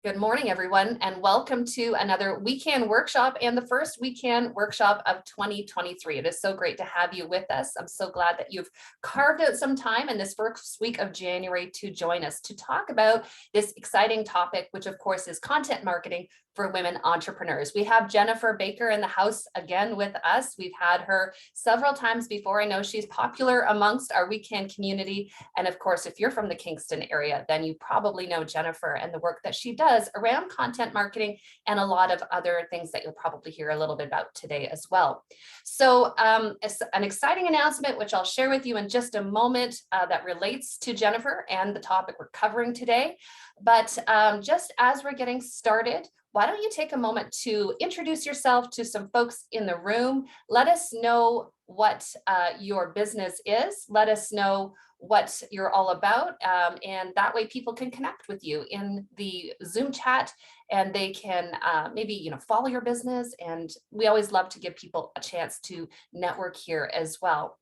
Good morning, everyone, and welcome to another weekend workshop and the first weekend workshop of 2023. It is so great to have you with us. I'm so glad that you've carved out some time in this first week of January to join us to talk about this exciting topic, which of course is content marketing for women entrepreneurs. We have Jennifer Baker in the house again with us. We've had her several times before. I know she's popular amongst our weekend community. And of course, if you're from the Kingston area, then you probably know Jennifer and the work that she does around content marketing and a lot of other things that you'll probably hear a little bit about today as well. So an exciting announcement, which I'll share with you in just a moment, that relates to Jennifer and the topic we're covering today. But just as we're getting started, why don't you take a moment to introduce yourself to some folks in the room? Let us know what your business is. Let us know what you're all about. And that way people can connect with you in the Zoom chat and they can maybe follow your business. And we always love to give people a chance to network here as well.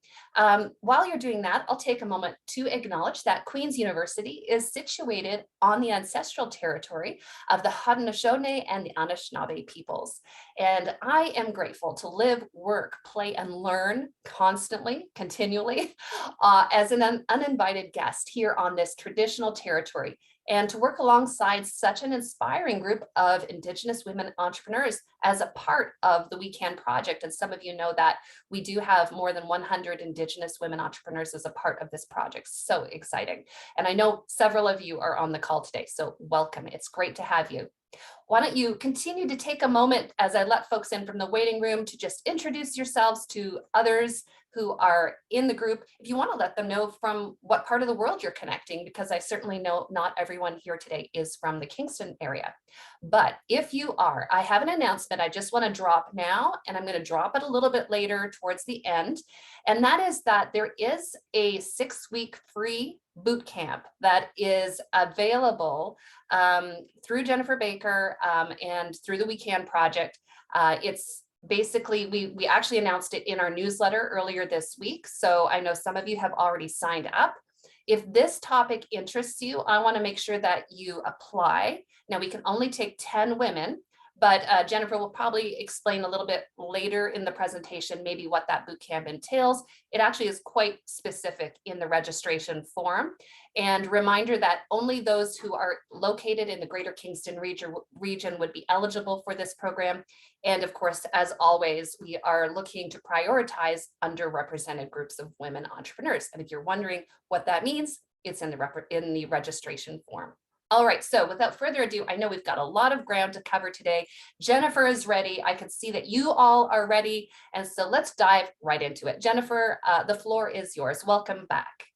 While you're doing that, I'll take a moment to acknowledge that Queen's University is situated on the ancestral territory of the Haudenosaunee and the Anishinaabe peoples. And I am grateful to live, work, play, and learn constantly, continually, as an uninvited guest here on this traditional territory, and to work alongside such an inspiring group of Indigenous women entrepreneurs as a part of the We Can project. And some of you know that we do have more than 100 Indigenous women entrepreneurs as a part of this project. So exciting. And I know several of you are on the call today, so welcome. It's great to have you. Why don't you continue to take a moment as I let folks in from the waiting room to just introduce yourselves to others who are in the group. If you want to let them know from what part of the world you're connecting, because I certainly know not everyone here today is from the Kingston area. But if you are, I have an announcement I just want to drop now, and I'm going to drop it a little bit later towards the end. And that is that there is a 6-week free boot camp that is available through Jennifer Baker and through the We Can project. It's basically, we actually announced it in our newsletter earlier this week. So I know some of you have already signed up. If this topic interests you, I want to make sure that you apply. Now, we can only take 10 women, but Jennifer will probably explain a little bit later in the presentation, maybe what that bootcamp entails. It actually is quite specific in the registration form. And reminder that only those who are located in the Greater Kingston region would be eligible for this program. And of course, as always, we are looking to prioritize underrepresented groups of women entrepreneurs. And if you're wondering what that means, it's in the registration form. All right, so without further ado, I know we've got a lot of ground to cover today. Jennifer is ready. I can see that you all are ready. And so let's dive right into it. Jennifer, the floor is yours. Welcome back.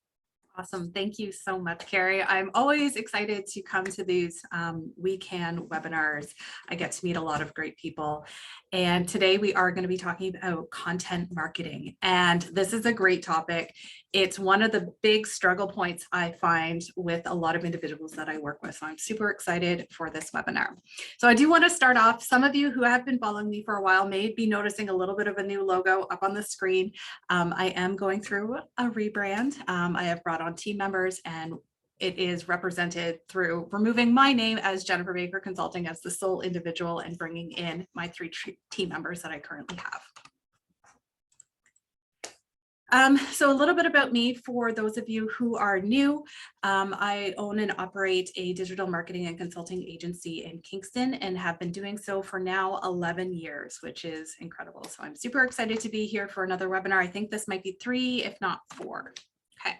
Awesome. Thank you so much, Carrie. I'm always excited to come to these We Can webinars. I get to meet a lot of great people. And today we are going to be talking about content marketing. And this is a great topic. It's one of the big struggle points I find with a lot of individuals that I work with. So I'm super excited for this webinar. So I do want to start off. Some of you who have been following me for a while may be noticing a little bit of a new logo up on the screen. I am going through a rebrand. I have brought on team members, and it is represented through removing my name as Jennifer Baker Consulting as the sole individual and bringing in my 3 team members that I currently have. So a little bit about me for those of you who are new. I own and operate a digital marketing and consulting agency in Kingston and have been doing so for now 11 years, which is incredible. So I'm super excited to be here for another webinar. I think this might be 3, if not 4. Okay.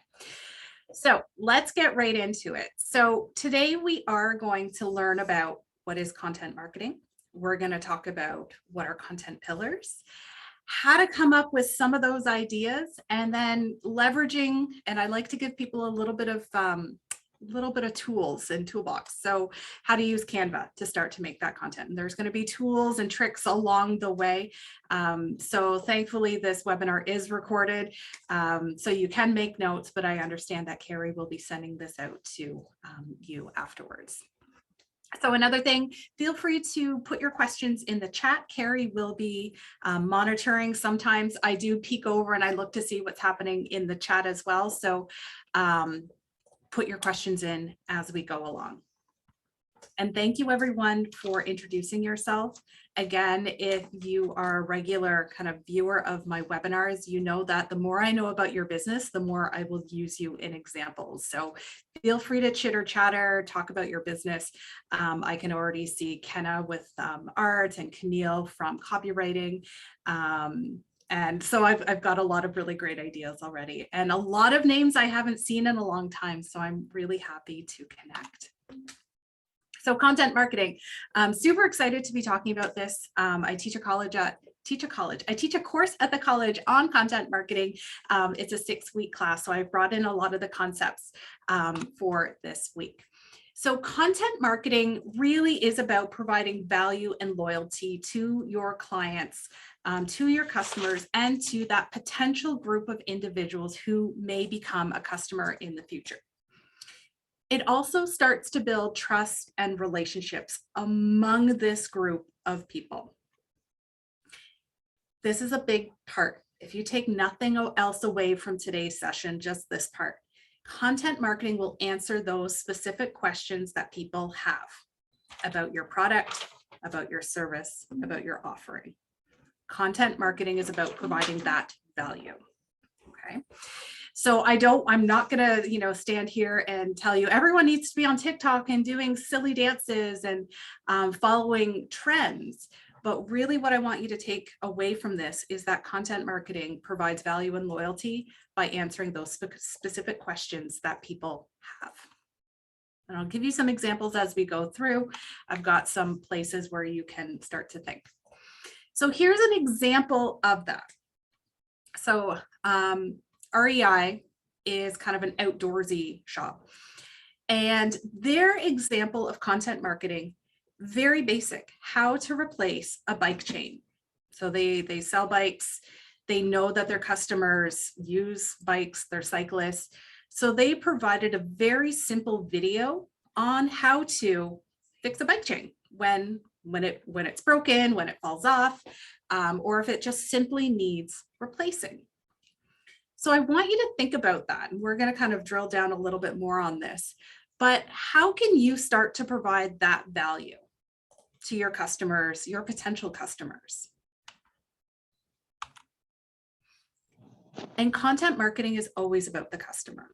So let's get right into it. So today we are going to learn about what is content marketing. We're going to talk about what are content pillars, how to come up with some of those ideas, and then leveraging, and I like to give people a little bit of tools and toolbox. So how to use Canva to start to make that content. And there's going to be tools and tricks along the way. So thankfully this webinar is recorded. So you can make notes, but I understand that Carrie will be sending this out to you afterwards. So another thing, feel free to put your questions in the chat. Carrie will be monitoring. Sometimes I do peek over and I look to see what's happening in the chat as well. So put your questions in as we go along. And thank you everyone for introducing yourself. Again, if you are a regular kind of viewer of my webinars, you know that the more I know about your business, the more I will use you in examples. So feel free to chitter chatter, talk about your business. I can already see Kenna with art and Camille from copywriting. And so I've got a lot of really great ideas already and a lot of names I haven't seen in a long time. So I'm really happy to connect. So content marketing, I'm super excited to be talking about this. I teach a course at the college on content marketing. It's a 6-week class, so I've brought in a lot of the concepts for this week. So content marketing really is about providing value and loyalty to your clients, to your customers, and to that potential group of individuals who may become a customer in the future. It also starts to build trust and relationships among this group of people. This is a big part. If you take nothing else away from today's session, just this part, content marketing will answer those specific questions that people have about your product, about your service, about your offering. Content marketing is about providing that value. Okay. So I'm not gonna, stand here and tell you everyone needs to be on TikTok and doing silly dances and following trends. But really what I want you to take away from this is that content marketing provides value and loyalty by answering those specific questions that people have. And I'll give you some examples as we go through. I've got some places where you can start to think. So here's an example of that. So REI is kind of an outdoorsy shop. And their example of content marketing, very basic, how to replace a bike chain. So they sell bikes. They know that their customers use bikes, they're cyclists. So they provided a very simple video on how to fix a bike chain when it's broken, when it falls off, or if it just simply needs replacing. So I want you to think about that. And we're going to kind of drill down a little bit more on this. But how can you start to provide that value to your customers, your potential customers? And content marketing is always about the customer.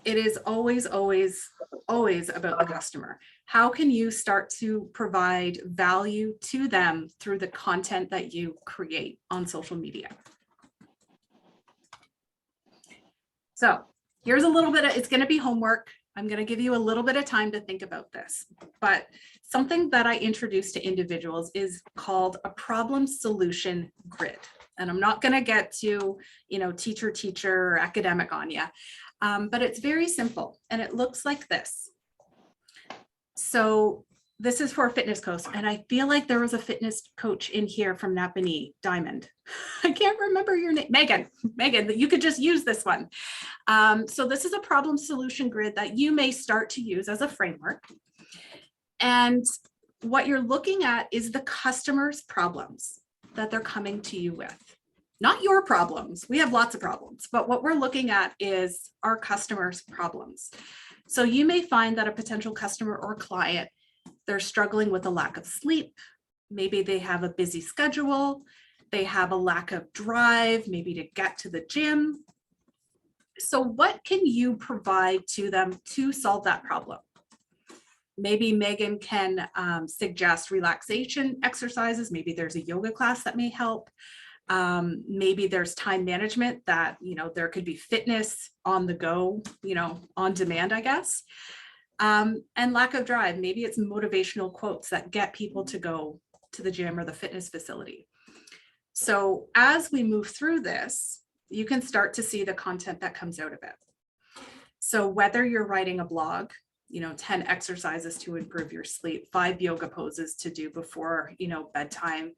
It is always, always, always about the customer. How can you start to provide value to them through the content that you create on social media? So here's a little bit of, it's going to be homework. I'm going to give you a little bit of time to think about this, but something that I introduce to individuals is called a problem solution grid. And I'm not going to get to, teacher or academic on you, but it's very simple and it looks like this. So this is for a fitness coach, and I feel like there was a fitness coach in here from Napanee, Diamond. I can't remember your name. Megan, you could just use this one. So this is a problem solution grid that you may start to use as a framework. And what you're looking at is the customer's problems that they're coming to you with. Not your problems. We have lots of problems, but what we're looking at is our customers' problems. So you may find that a potential customer or client, they're struggling with a lack of sleep. Maybe they have a busy schedule. They have a lack of drive, maybe to get to the gym. So what can you provide to them to solve that problem? Maybe Megan can suggest relaxation exercises. Maybe there's a yoga class that may help. Maybe there's time management that, there could be fitness on the go, on demand, I guess. And lack of drive. Maybe it's motivational quotes that get people to go to the gym or the fitness facility. So as we move through this, you can start to see the content that comes out of it. So whether you're writing a blog, 10 exercises to improve your sleep, 5 yoga poses to do before, bedtime,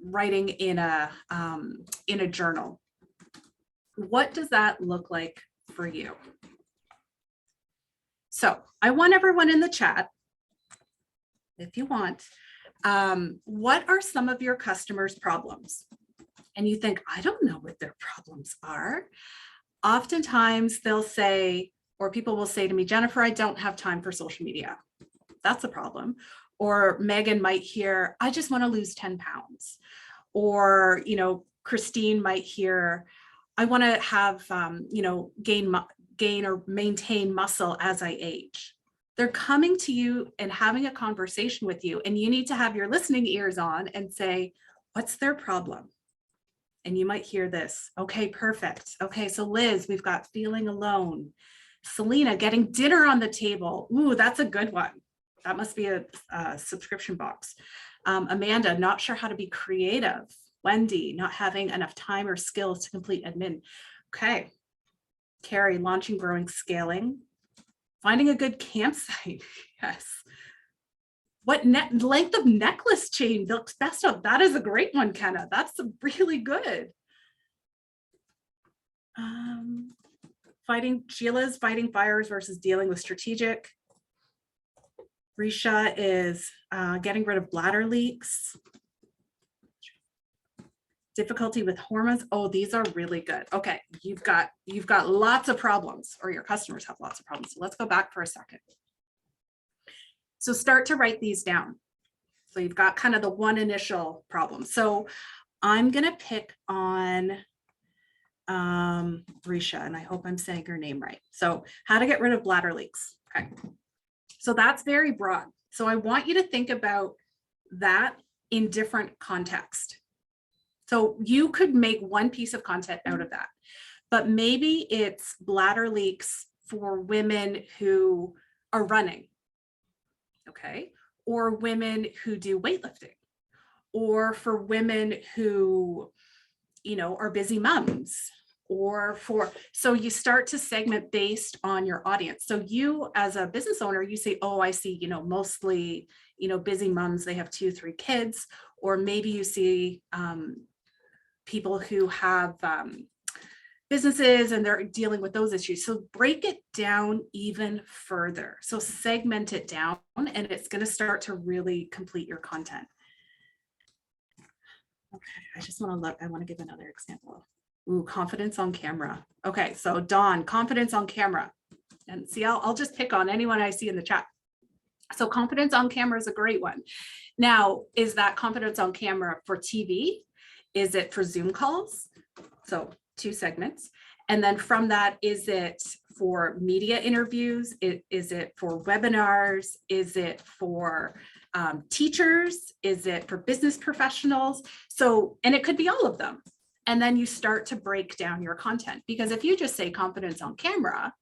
writing in a journal. What does that look like for you? So I want everyone in the chat, if you want, what are some of your customers' problems? And you think, I don't know what their problems are. Oftentimes they'll say, or people will say to me, Jennifer, I don't have time for social media. That's a problem. Or Megan might hear, I just want to lose 10 pounds. Or, Christine might hear, I want to have, gain or maintain muscle as I age. They're coming to you and having a conversation with you, and you need to have your listening ears on and say, what's their problem? And you might hear this. Okay, perfect. Okay, so Liz, we've got feeling alone. Selena, getting dinner on the table. Ooh, that's a good one. That must be a subscription box. Amanda, not sure how to be creative. Wendy, not having enough time or skills to complete admin. Okay. Carrie, launching, growing, scaling. Finding a good campsite. Yes. What length of necklace chain looks best on? That is a great one, Kenna. That's really good. Sheila's fighting fires versus dealing with strategic. Risha is getting rid of bladder leaks. Difficulty with hormones. Oh, these are really good. Okay, you've got lots of problems, or your customers have lots of problems. So let's go back for a second. So start to write these down. So you've got kind of the one initial problem. So I'm gonna pick on Risha, and I hope I'm saying her name right. So how to get rid of bladder leaks. Okay, so that's very broad. So I want you to think about that in different context. So you could make one piece of content out of that, but maybe it's bladder leaks for women who are running, okay? Or women who do weightlifting, or for women who, are busy moms, so you start to segment based on your audience. So you as a business owner, you say, oh, I see, mostly, busy moms, they have 2-3 kids, or maybe you see, people who have businesses and they're dealing with those issues. So break it down even further. So segment it down, and it's going to start to really complete your content. Okay, I want to give another example. Ooh, confidence on camera. Okay, so Dawn, confidence on camera. And see, I'll just pick on anyone I see in the chat. So confidence on camera is a great one. Now, is that confidence on camera for TV? Is it for Zoom calls? So 2 segments. And then from that, is it for media interviews? Is it for webinars? Is it for teachers? Is it for business professionals? So, and it could be all of them. And then you start to break down your content, because if you just say confidence on camera,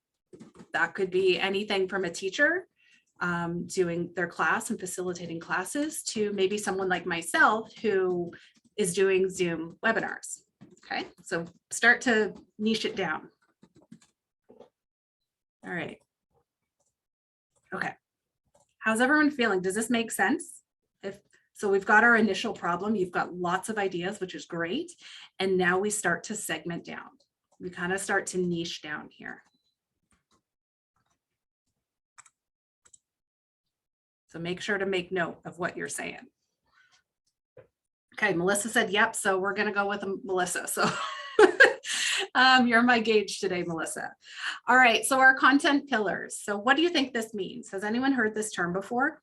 that could be anything from a teacher doing their class and facilitating classes to maybe someone like myself who is doing Zoom webinars. Okay, so start to niche it down. All right. Okay, how's everyone feeling? Does this make sense? So we've got our initial problem. You've got lots of ideas, which is great. And now we start to segment down. We kind of start to niche down here. So make sure to make note of what you're saying. Okay, Melissa said, yep. So we're going to go with Melissa. So you're my gauge today, Melissa. All right, so our content pillars. So what do you think this means? Has anyone heard this term before?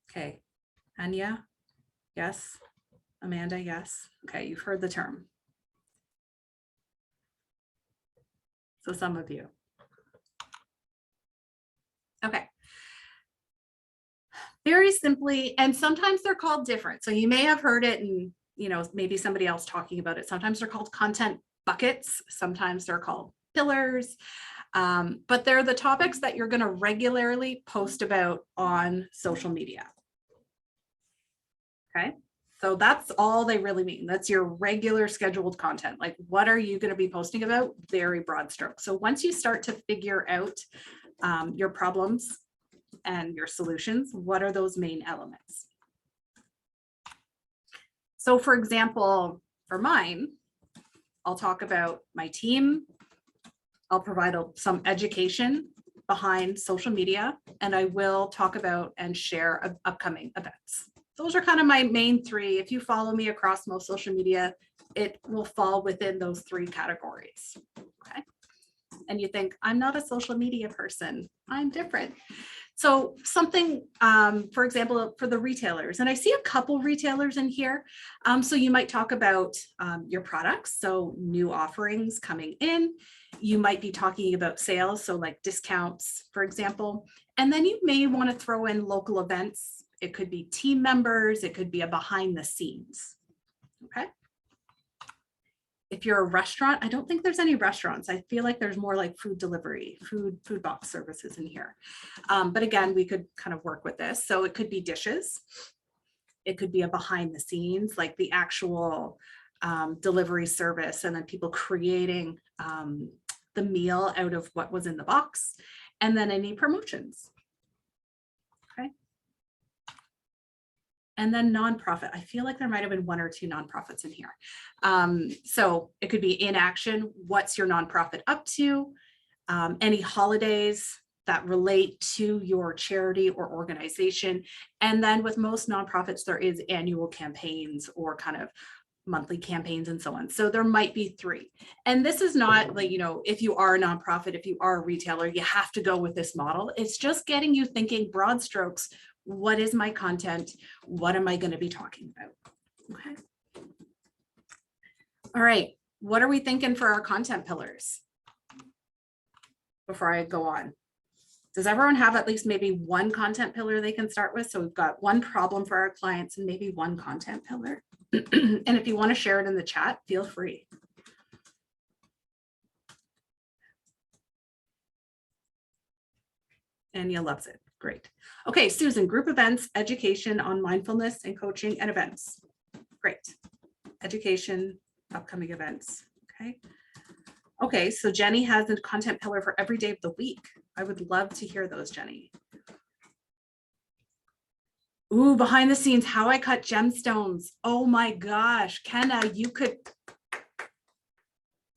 Okay, Anya, yes. Amanda, yes. Okay, you've heard the term. So some of you. Okay. Very simply, and sometimes they're called different. So you may have heard it and, maybe somebody else talking about it. Sometimes they're called content buckets. Sometimes they're called pillars. But they're the topics that you're going to regularly post about on social media. Okay. So that's all they really mean. That's your regular scheduled content. Like, what are you going to be posting about? Very broad stroke. So once you start to figure out your problems and your solutions, what are those main elements? So for example, for mine, I'll talk about my team. I'll provide some education behind social media, and I will talk about and share upcoming events. Those are kind of my main 3. If you follow me across most social media, it will fall within those 3 categories. Okay. and you think, I'm not a social media person, I'm different. So something, for example, for the retailers, and I see a couple retailers in here. So you might talk about your products, so new offerings coming in. You might be talking about sales, so like discounts, for example. And then you may want to throw in local events. It could be team members, it could be a behind the scenes. Okay. If you're a restaurant, I don't think there's any restaurants. I feel like there's more like food delivery, food box services in here. But again, we could kind of work with this. So it could be dishes. It could be a behind the scenes, like the actual delivery service, and then people creating the meal out of what was in the box, and then any promotions. Okay. And then nonprofit. I feel like there might have been 1 or 2 nonprofits in here. So it could be in action. What's your nonprofit up to? Any holidays that relate to your charity or organization. And then with most nonprofits, there is annual campaigns or kind of monthly campaigns and so on. So there might be 3. And this is not like, you know, if you are a nonprofit, if you are a retailer, you have to go with this model. It's just getting you thinking broad strokes. What is my content? What am I going to be talking about? Okay. All right. What are we thinking for our content pillars? Before I go on, does everyone have at least maybe 1 content pillar they can start with? So we've got 1 problem for our clients and maybe 1 content pillar. And if you want to share it in the chat, feel free. Anya loves it. Great. Okay, Susan, group events, education on mindfulness and coaching and events. Great. Education, upcoming events. Okay. Okay, so Jenny has a content pillar for every day of the week. I would love to hear those, Jenny. Ooh, behind the scenes, how I cut gemstones. Oh my gosh, Kenna, you could.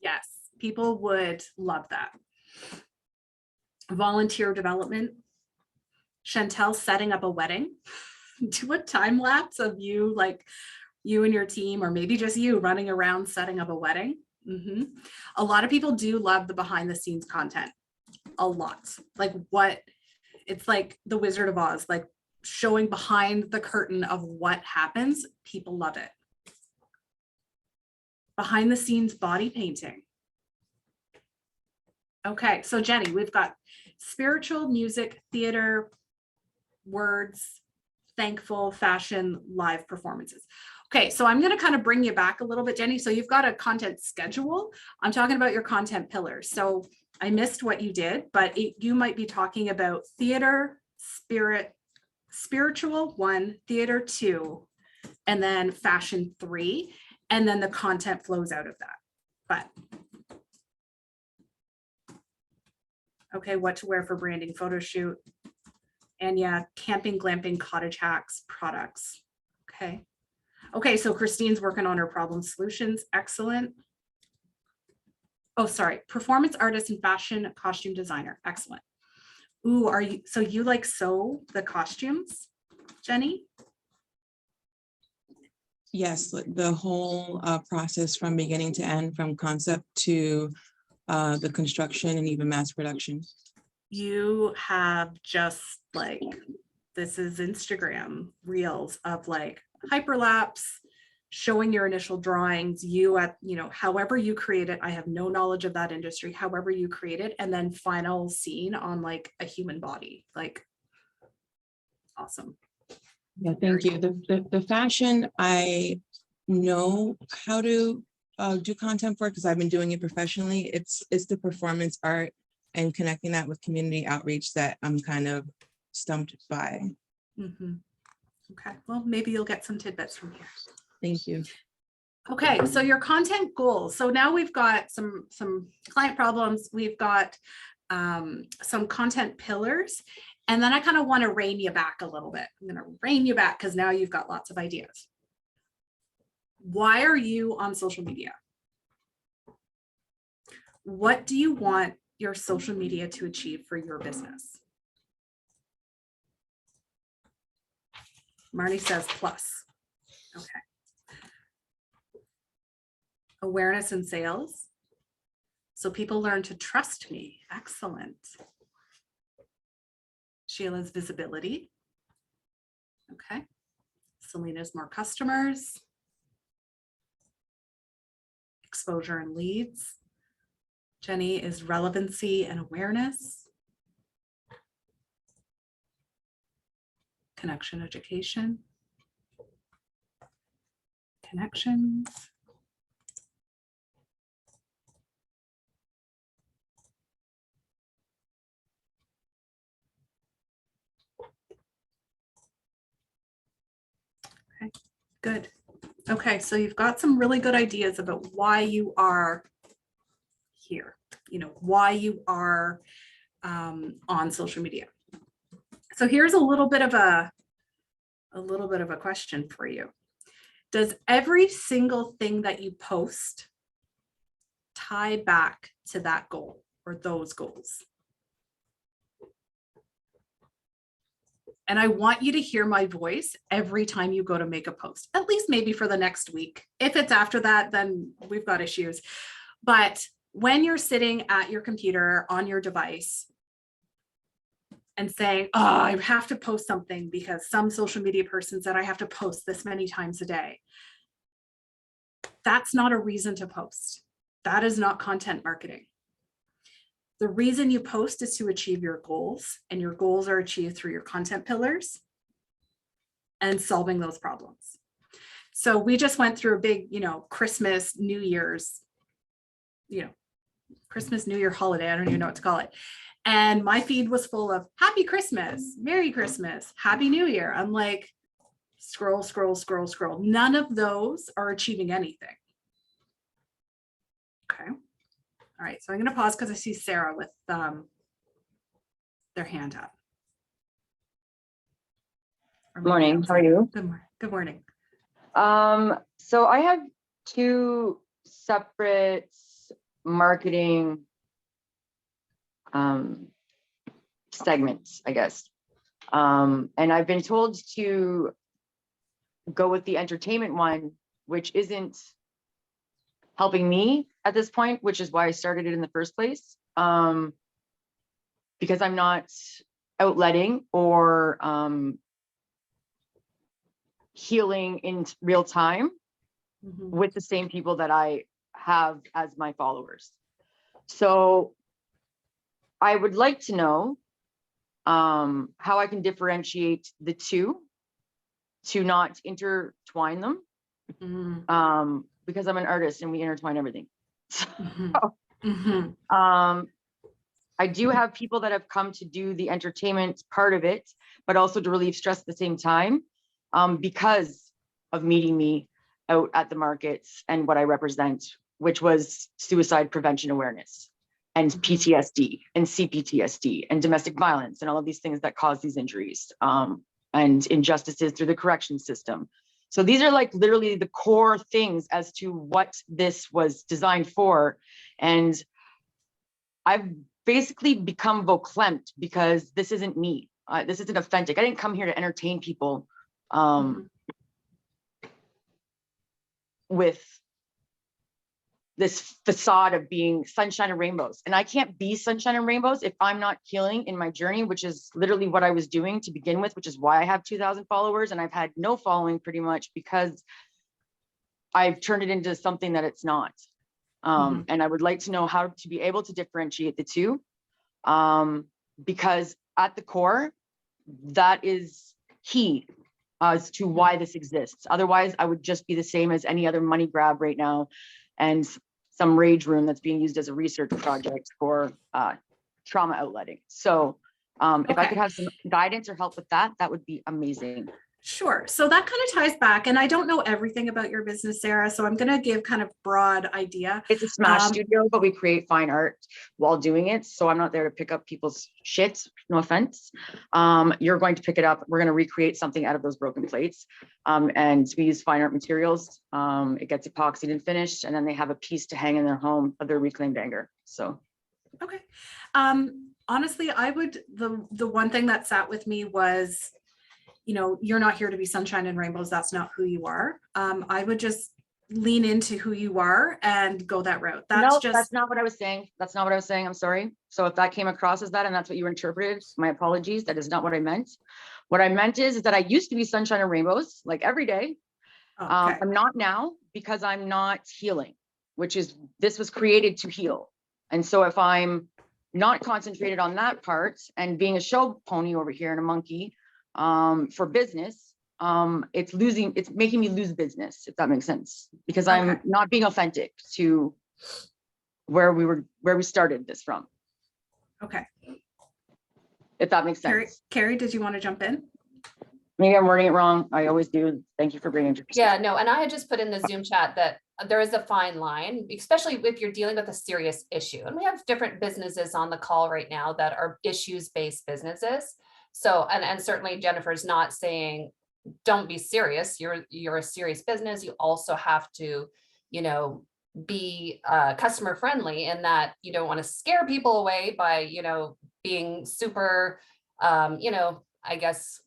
Yes, people would love that. Volunteer development. Chantel setting up a wedding. Do a time lapse of you, like you and your team, or maybe just you running around setting up a wedding. A lot of people do love the behind the scenes content. A lot. Like what, it's like the Wizard of Oz, like showing behind the curtain of what happens. People love it. Behind the scenes body painting. Okay, so Jenny, we've got spiritual, music, theater, words, thankful, fashion, live performances. Okay, so I'm going to kind of bring you back a little bit, Jenny. So you've got a content schedule. I'm talking about your content pillars. So I missed what you did, but you might be talking about theater, spiritual 1, theater 2, and then fashion 3, and then the content flows out of that. But okay, what to wear for branding, photo shoot, and yeah, camping, glamping, cottage hacks, products. Okay. Okay, so Christine's working on her problem solutions. Excellent. Oh, sorry, performance artist and fashion costume designer. Excellent. Ooh, are you, so you like sew the costumes, Jenny? Yes, the whole process from beginning to end, from concept to the construction and even mass production. You have just like, this is Instagram reels of like hyperlapse, showing your initial drawings, you at, you know, however you create it. I have no knowledge of that industry, however you create it, and then final scene on like a human body. Like, awesome. Yeah, thank you. The fashion, I know how to do content for, because I've been doing it professionally. It's the performance art and connecting that with community outreach that I'm kind of stumped by. Okay, well, maybe you'll get some tidbits from here. Thank you. Okay, so your content goals. So now we've got some client problems. We've got some content pillars. And then I kind of want to rein you back a little bit. I'm going to rein you back because now you've got lots of ideas. Why are you on social media? What do you want your social media to achieve for your business? Marnie says plus. Okay. Awareness and sales. So people learn to trust me. Excellent. Sheila's visibility. Okay. Selena's more customers. Exposure and leads. Jenny is relevancy and awareness. Connection education. Connections. Okay, good. Okay, so you've got some really good ideas about why you are here, why you are on social media. So here's a little bit of a question for you. Does every single thing that you post tie back to that goal or those goals? And I want you to hear my voice every time you go to make a post, at least maybe for the next week. If it's after that, then we've got issues. But when you're sitting at your computer on your device and saying, oh, I have to post something because some social media person said I have to post this many times a day. That's not a reason to post. That is not content marketing. The reason you post is to achieve your goals, and your goals are achieved through your content pillars and solving those problems. So we just went through a big, Christmas, New Year's, Christmas, New Year holiday. I don't even know what to call it. And my feed was full of Happy Christmas, Merry Christmas, Happy New Year. I'm like, scroll, scroll, scroll, scroll. None of those are achieving anything. Okay. All right, so I'm going to pause because I see Sarah with their hand up. Morning, how are you? Good morning. So I have two separate marketing segments, I guess. And I've been told to go with the entertainment one, which isn't helping me at this point, which is why I started it in the first place. Because I'm not outletting or healing in real time with the same people that I have as my followers. So I would like to know how I can differentiate the two to not intertwine them. Because I'm an artist and we intertwine everything. I do have people that have come to do the entertainment part of it, but also to relieve stress at the same time, because of meeting me out at the markets and what I represent, which was suicide prevention awareness and PTSD and CPTSD and domestic violence and all of these things that cause these injuries and injustices through the correction system. So these are like literally the core things as to what this was designed for. And I've basically become voclempt because this isn't me. This isn't authentic. I didn't come here to entertain people with this facade of being sunshine and rainbows. And I can't be sunshine and rainbows if I'm not healing in my journey, which is literally what I was doing to begin with, which is why I have 2,000 followers. And I've had no following pretty much because I've turned it into something that it's not. And I would like to know how to be able to differentiate the two, because at the core, that is key as to why this exists. Otherwise, I would just be the same as any other money grab right now and some rage room that's being used as a research project for trauma outletting. So if I could have some guidance or help with that, that would be amazing. Sure. So that kind of ties back, and I don't know everything about your business, Sarah, so I'm going to give kind of broad idea. It's a smash studio, but we create fine art while doing it. So I'm not there to pick up people's shit. No offense. You're going to pick it up. We're going to recreate something out of those broken plates. And we use fine art materials. It gets epoxied and finished, and then they have a piece to hang in their home of their reclaimed anger. So. Okay. Honestly, I would, the one thing that sat with me was, you're not here to be sunshine and rainbows. That's not who you are. I would just lean into who you are and go that route. That's No, just, that's not what I was saying. That's not what I was saying. I'm sorry. So if that came across as that and that's what you interpreted, my apologies. That is not what I meant. What I meant is that I used to be sunshine and rainbows like every day. okay. I'm not now because I'm not healing, this was created to heal. And so if I'm not concentrated on that part and being a show pony over here and a monkey for business, it's making me lose business, if that makes sense, because I'm Okay. not being authentic to where we started this from, Okay. if that makes Carrie, sense. Carrie, did you want to jump in? Maybe I'm wording it wrong. I always do. Thank you for bringing it. Yeah, no, and I had just put in the Zoom chat that there is a fine line, especially if you're dealing with a serious issue. And we have different businesses on the call right now that are issues-based businesses. So, and certainly Jennifer's not saying, don't be serious. You're a serious business. You also have to, you know, be customer friendly in that you don't want to scare people away by, you know, being super, you know, I guess,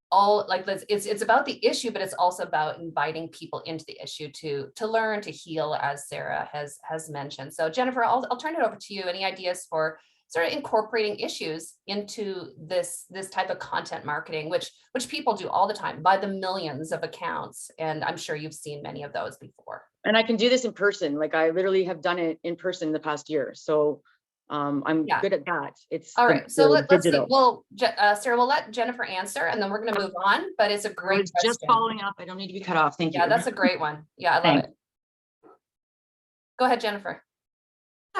all like it's about the issue, but it's also about inviting people into the issue to learn, to heal, as Sarah has mentioned. So Jennifer, I'll turn it over to you. Any ideas for sort of incorporating issues into this type of content marketing, which people do all the time by the millions of accounts, and I'm sure you've seen many of those before. And I can do this in person. Like I literally have done it in person the past year. So I'm good at that. It's all right. So let's see. digital. Well, Sarah, we'll let Jennifer answer, and then we're going to move on. But it's a I great was just question. following up. I don't need to be cut off. Thank you. Yeah, that's a great one. Yeah, I love Thanks. it. Go ahead, Jennifer.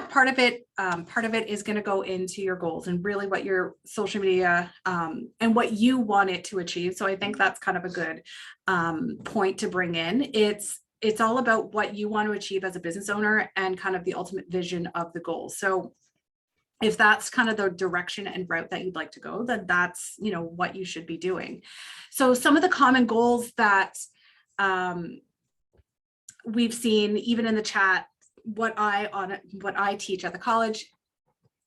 Part of it is going to go into your goals and really what your social media and what you want it to achieve. So I think that's kind of a good point to bring in. It's all about what you want to achieve as a business owner and kind of the ultimate vision of the goal. So if that's kind of the direction and route that you'd like to go, then that's, you know, what you should be doing. So some of the common goals that we've seen, even in the chat, what I teach at the college,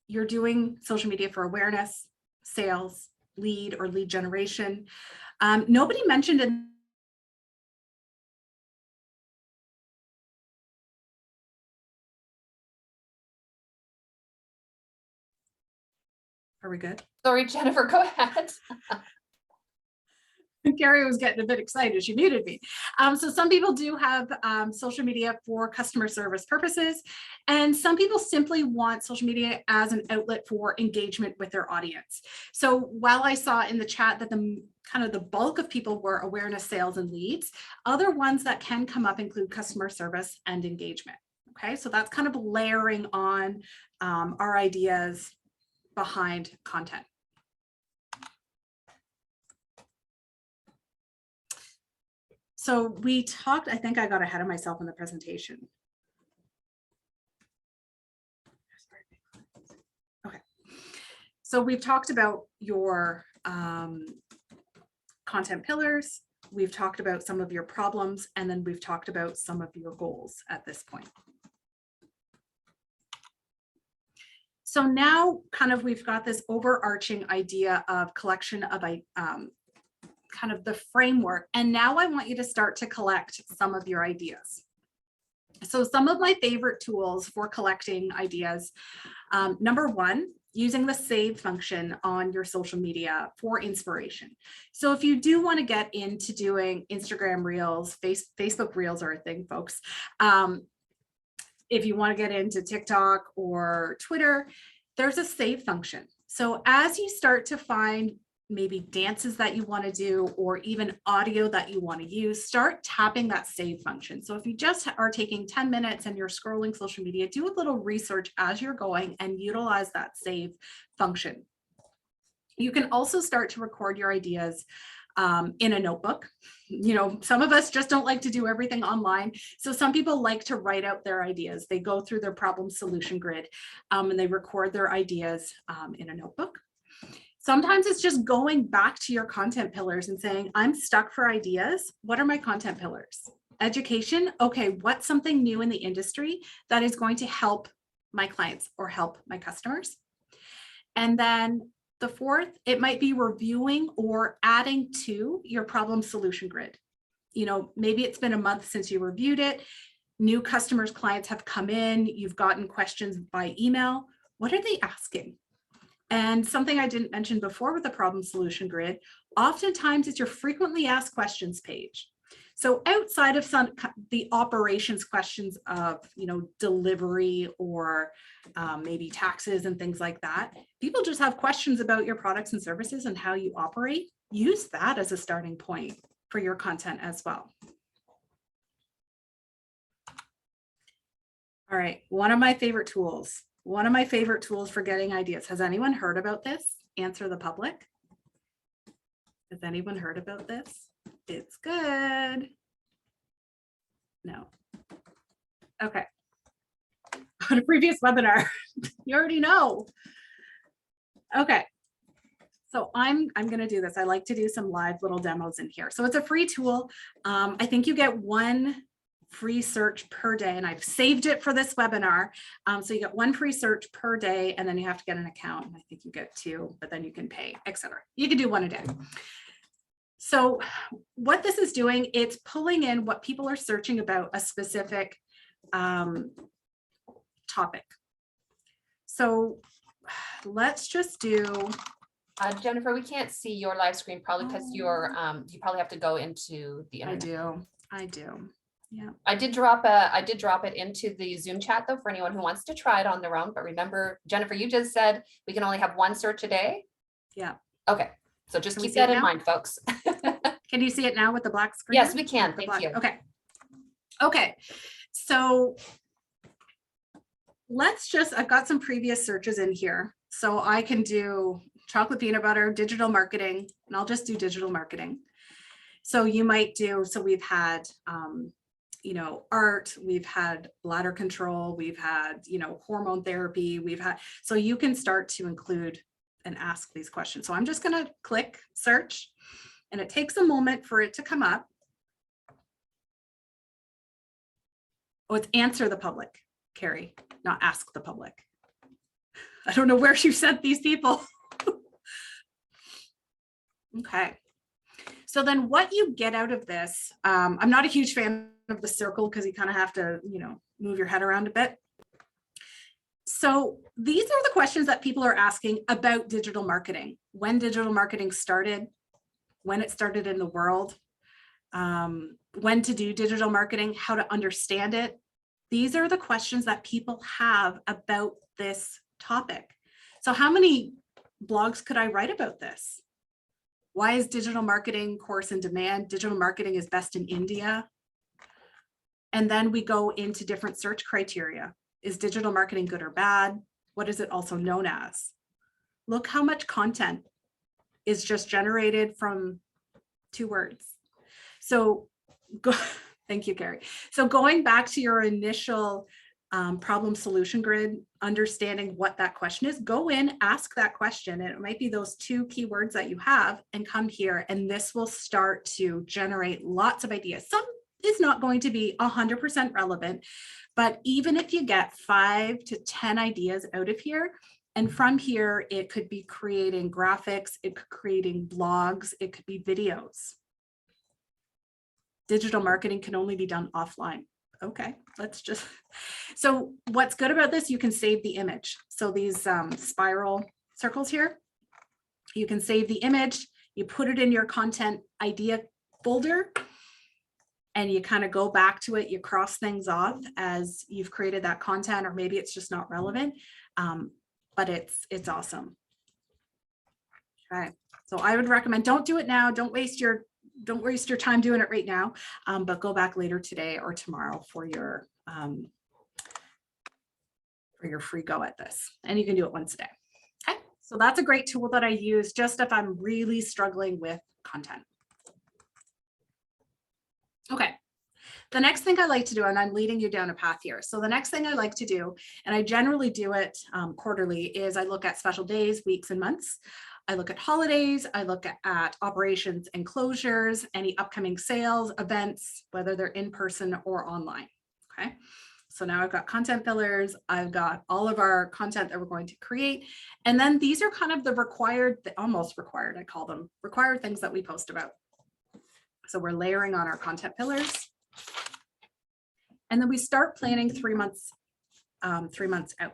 you're doing social media for awareness, sales, lead or lead generation. Nobody mentioned it. Are we good? Sorry, Jennifer, go ahead. Carrie was getting a bit excited. She muted me. So some people do have social media for customer service purposes, and some people simply want social media as an outlet for engagement with their audience. So while I saw in the chat that the kind of the bulk of people were awareness, sales, and leads, other ones that can come up include customer service and engagement. Okay, so that's kind of layering on our ideas behind content. So we talked, I think I got ahead of myself in the presentation. Okay, so we've talked about your content pillars. We've talked about some of your problems, and then we've talked about some of your goals at this point. So now kind of we've got this overarching idea of collection of kind of the framework. And now I want you to start to collect some of your ideas. So some of my favorite tools for collecting ideas. Number one, using the save function on your social media for inspiration. So if you do want to get into doing Instagram Reels, Facebook Reels are a thing, folks. If you want to get into TikTok or Twitter, there's a save function. So as you start to find maybe dances that you want to do, or even audio that you want to use, start tapping that save function. So if you just are taking 10 minutes and you're scrolling social media, do a little research as you're going and utilize that save function. You can also start to record your ideas in a notebook. You know, some of us just don't like to do everything online. So some people like to write out their ideas. They go through their problem solution grid and they record their ideas in a notebook. Sometimes it's just going back to your content pillars and saying, I'm stuck for ideas. What are my content pillars? Education. Okay, what's something new in the industry that is going to help my clients or help my customers? And then the fourth, it might be reviewing or adding to your problem solution grid. you know, maybe it's been a month since you reviewed it. New customers, clients have come in, you've gotten questions by email. What are they asking? And something I didn't mention before with the problem solution grid, oftentimes it's your frequently asked questions page. So outside of the operations questions of, you know, delivery or maybe taxes and things like that, people just have questions about your products and services and how you operate. Use that as a starting point for your content as well. All right, one of my favorite tools for getting ideas. Has anyone heard about this? Answer the public. Has anyone heard about this? It's good. No. Okay. On a previous webinar, you already know. Okay. So I'm going to do this. I like to do some live little demos in here. So it's a free tool. I think you get one free search per day, and I've saved it for this webinar. So you get one free search per day, and then you have to get an account. And I think you get two, but then you can pay, etc. You can do one a day. So what this is doing, it's pulling in what people are searching about a specific topic. So let's just do. Jennifer, we can't see your live screen probably because you're you probably have to go into the internet. I do. Yeah. I did drop it into the Zoom chat though for anyone who wants to try it on their own. But remember, Jennifer, you just said we can only have one search a day. Yeah. Okay. So just Can we keep see that it in now? mind, folks. Can you see it now with the black screen? Yes, we can. The Thank black- you. Okay. Okay. So let's just, I've got some previous searches in here. So I can do chocolate peanut butter, digital marketing, and I'll just do digital marketing. So you might do, so we've had, you know, art, we've had bladder control, we've had, you know, hormone therapy, we've had, so you can start to include and ask these questions. So I'm just going to click search, and it takes a moment for it to come up. Oh, it's answer the public, Carrie, not ask the public. I don't know where you sent these people. Okay. So then what you get out of this, I'm not a huge fan of the circle because you kind of have to, you know, move your head around a bit. So these are the questions that people are asking about digital marketing, when digital marketing started, when it started in the world, when to do digital marketing, how to understand it. These are the questions that people have about this topic. So how many blogs could I write about this? Why is digital marketing course in demand? Digital marketing is best in India. And then we go into different search criteria. Is digital marketing good or bad? What is it also known as? Look how much content is just generated from 2 words. So thank you, Carrie. So going back to your initial problem solution grid, understanding what that question is, go in, ask that question, and it might be those 2 keywords that you have, and come here, and this will start to generate lots of ideas. Some is not going to be 100% relevant, but even if you get 5 to 10 ideas out of here, and from here, it could be creating graphics, it could creating blogs, it could be videos. Digital marketing can only be done offline. Okay, let's just, so what's good about this, you can save the image. So these spiral circles here, you can save the image, you put it in your content idea folder, and you kind of go back to it, you cross things off as you've created that content, or maybe it's just not relevant, but it's awesome. Okay, so I would recommend, don't do it now, don't waste your time doing it right now, but go back later today or tomorrow for your free go at this, and you can do it once a day. Okay, so that's a great tool that I use just if I'm really struggling with content. Okay, the next thing I like to do, and I'm leading you down a path here. So the next thing I like to do, and I generally do it quarterly, is I look at special days, weeks, and months. I look at holidays, I look at operations and closures, any upcoming sales, events, whether they're in person or online. Okay, so now I've got content fillers, I've got all of our content that we're going to create. And then these are kind of the required, almost required, I call them required things that we post about. So we're layering on our content pillars. And then we start planning 3 months out.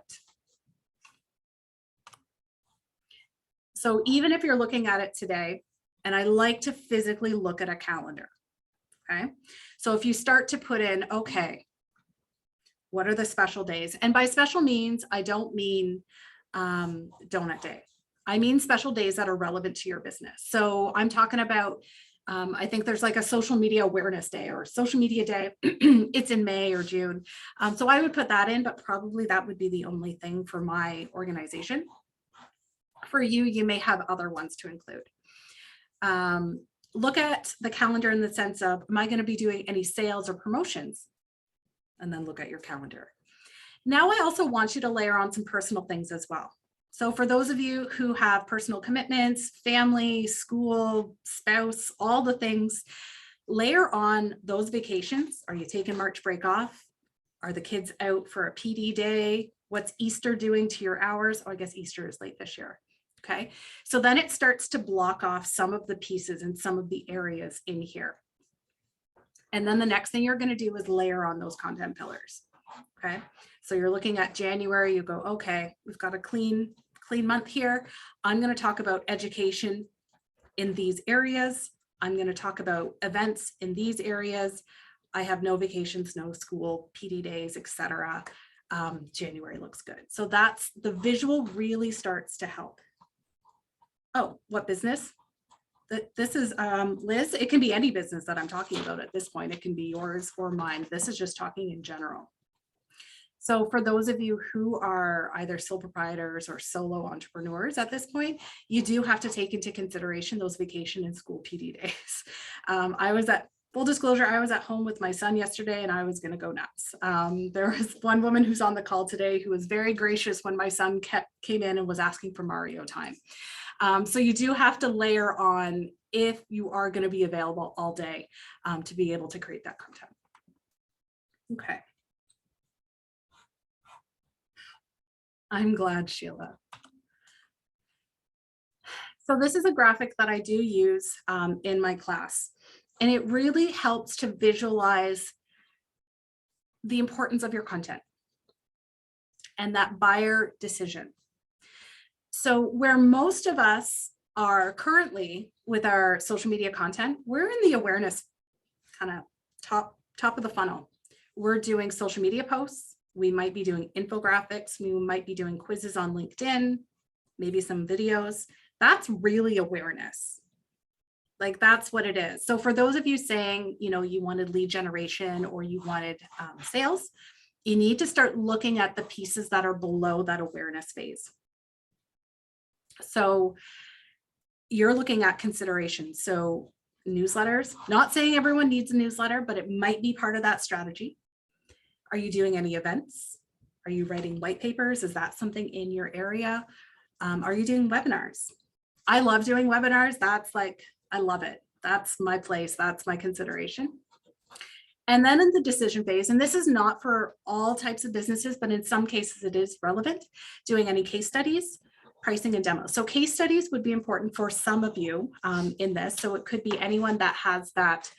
So even if you're looking at it today, and I like to physically look at a calendar, okay? So if you start to put in, okay, what are the special days? And by special means, I don't mean donut day. I mean special days that are relevant to your business. So I'm talking about, I think there's like a social media awareness day or social media day. It's in May or June. So I would put that in, but probably that would be the only thing for my organization. For you, you may have other ones to include. Look at the calendar in the sense of, am I going to be doing any sales or promotions? And then look at your calendar. Now I also want you to layer on some personal things as well. So for those of you who have personal commitments, family, school, spouse, all the things, layer on those vacations. Are you taking March break off? Are the kids out for a PD day? What's Easter doing to your hours? Oh, I guess Easter is late this year. Okay, so then it starts to block off some of the pieces and some of the areas in here. And then the next thing you're going to do is layer on those content pillars. Okay, so you're looking at January, you go, okay, we've got a clean month here. I'm going to talk about education in these areas. I'm going to talk about events in these areas. I have no vacations, no school, PD days, etc. January looks good. So that's the visual really starts to help. Oh, what business? This is Liz. It can be any business that I'm talking about at this point. It can be yours or mine. This is just talking in general. So for those of you who are either sole proprietors or solo entrepreneurs at this point, you do have to take into consideration those vacation and school PD days. Full disclosure, I was at home with my son yesterday and I was going to go nuts. There was one woman who's on the call today who was very gracious when my son came in and was asking for Mario time. So you do have to layer on if you are going to be available all day to be able to create that content. Okay. I'm glad, Sheila. So this is a graphic that I do use in my class, and it really helps to visualize the importance of your content and that buyer decision. So where most of us are currently with our social media content, we're in the awareness kind of top of the funnel. We're doing social media posts. We might be doing infographics. We might be doing quizzes on LinkedIn, maybe some videos. That's really awareness. Like that's what it is. So for those of you saying, you know, you wanted lead generation or you wanted sales, you need to start looking at the pieces that are below that awareness phase. So you're looking at consideration. So newsletters, not saying everyone needs a newsletter, but it might be part of that strategy. Are you doing any events? Are you writing white papers? Is that something in your area? Are you doing webinars? I love doing webinars. That's like, I love it. That's my place. That's my consideration. And then in the decision phase, and this is not for all types of businesses, but in some cases it is relevant, doing any case studies, pricing and demos. So case studies would be important for some of you in this. So it could be anyone that has that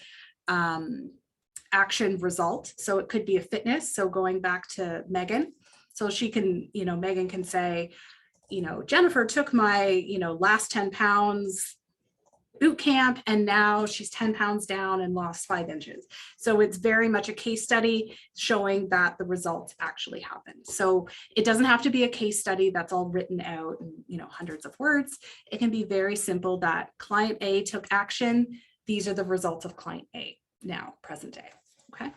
action result. So it could be a fitness. So going back to Megan, so she can, you know, Megan can say, you know, Jennifer took my, you know, last 10 pounds boot camp and now she's 10 pounds down and lost 5 inches. So it's very much a case study showing that the results actually happened. So it doesn't have to be a case study that's all written out in, you know, hundreds of words. It can be very simple that client A took action. These are the results of client A now, present day. Okay.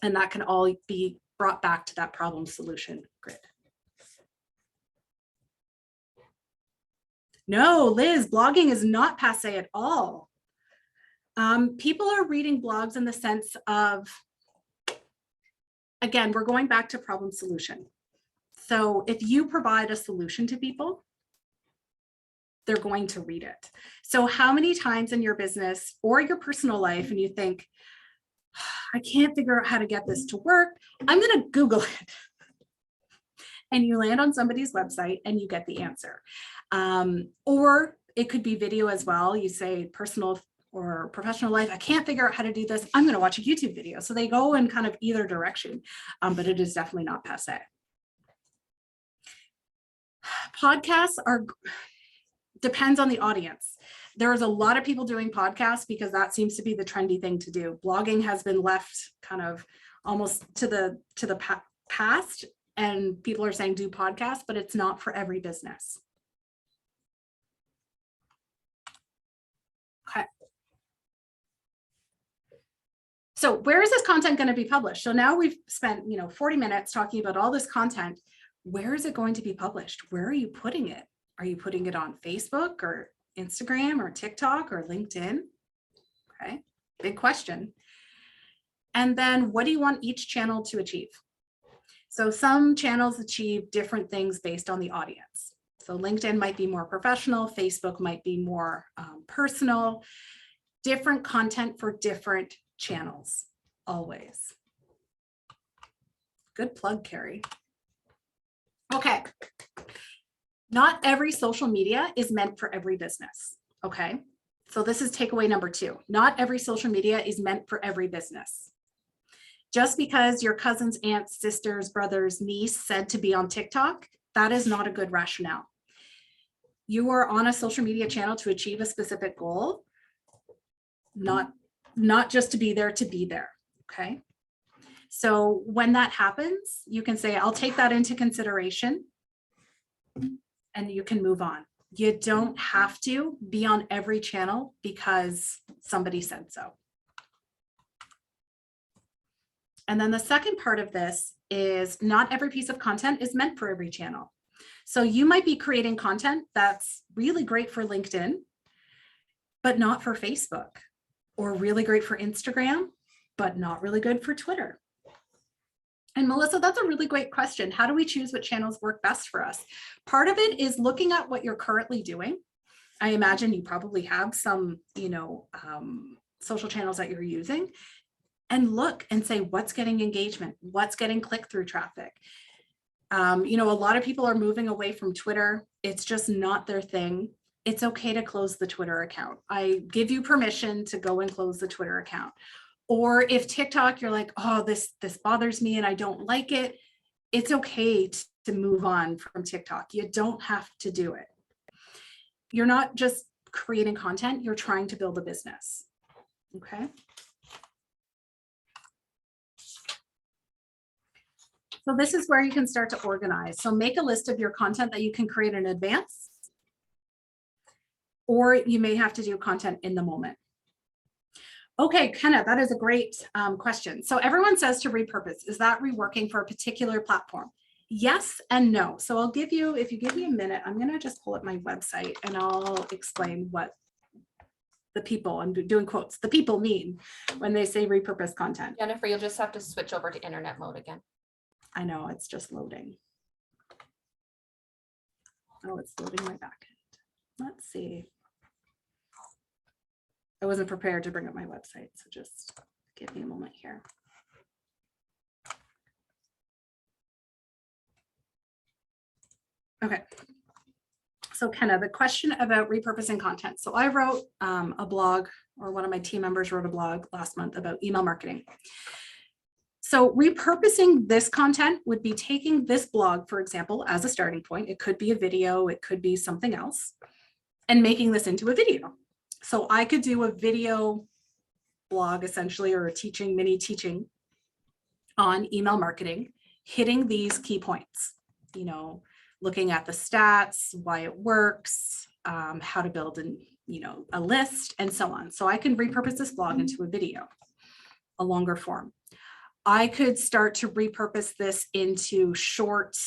And that can all be brought back to that problem solution grid. No, Liz, blogging is not passe at all. People are reading blogs in the sense of, again, we're going back to problem solution. So if you provide a solution to people, they're going to read it. So how many times in your business or your personal life and you think, I can't figure out how to get this to work, I'm going to Google it. And you land on somebody's website and you get the answer. Or it could be video as well. You say personal or professional life. I can't figure out how to do this. I'm going to watch a YouTube video. So they go in kind of either direction, but it is definitely not passe. Podcasts depends on the audience. There's a lot of people doing podcasts because that seems to be the trendy thing to do. Blogging has been left kind of almost to the past, and people are saying do podcasts, but it's not for every business. Okay. So where is this content going to be published? So now we've spent, 40 minutes talking about all this content. Where is it going to be published? Where are you putting it? Are you putting it on Facebook or Instagram or TikTok or LinkedIn? Okay, big question. And then what do you want each channel to achieve? So some channels achieve different things based on the audience. So LinkedIn might be more professional, Facebook might be more personal, different content for different channels, always. Good plug, Carrie. Okay. Not every social media is meant for every business. Okay. So this is takeaway number 2. Not every social media is meant for every business. Just because your cousin's aunt, sister's, brother's niece said to be on TikTok, that is not a good rationale. You are on a social media channel to achieve a specific goal, not just to be there to be there. Okay. So when that happens, you can say, I'll take that into consideration, and you can move on. You don't have to be on every channel because somebody said so. And then the second part of this is not every piece of content is meant for every channel. So you might be creating content that's really great for LinkedIn, but not for Facebook, or really great for Instagram, but not really good for Twitter. And Melissa, that's a really great question. How do we choose what channels work best for us? Part of it is looking at what you're currently doing. I imagine you probably have some, social channels that you're using, and look and say, what's getting engagement? What's getting click-through traffic? A lot of people are moving away from Twitter. It's just not their thing. It's okay to close the Twitter account. I give you permission to go and close the Twitter account. Or if TikTok, you're like, oh, this bothers me and I don't like it, it's okay to move on from TikTok. You don't have to do it. You're not just creating content, you're trying to build a business. Okay. So this is where you can start to organize. So make a list of your content that you can create in advance, or you may have to do content in the moment. Okay, Kenna, that is a great question. So everyone says to repurpose. Is that reworking for a particular platform? Yes and no. So I'll give you, if you give me a minute, I'm going to just pull up my website and I'll explain what the people, I'm doing quotes, the people mean when they say repurpose content. Jennifer, you'll just have to switch over to internet mode again. I know, it's just loading. Oh, it's loading my backend. Let's see. I wasn't prepared to bring up my website, so just give me a moment here. Okay. So Kenna, the question about repurposing content. So I wrote a blog, or one of my team members wrote a blog last month about email marketing. So repurposing this content would be taking this blog, for example, as a starting point. It could be a video, it could be something else, and making this into a video. So I could do a video blog essentially, or a mini teaching on email marketing, hitting these key points, looking at the stats, why it works, how to build a list, and so on. So I can repurpose this blog into a video, a longer form. I could start to repurpose this into short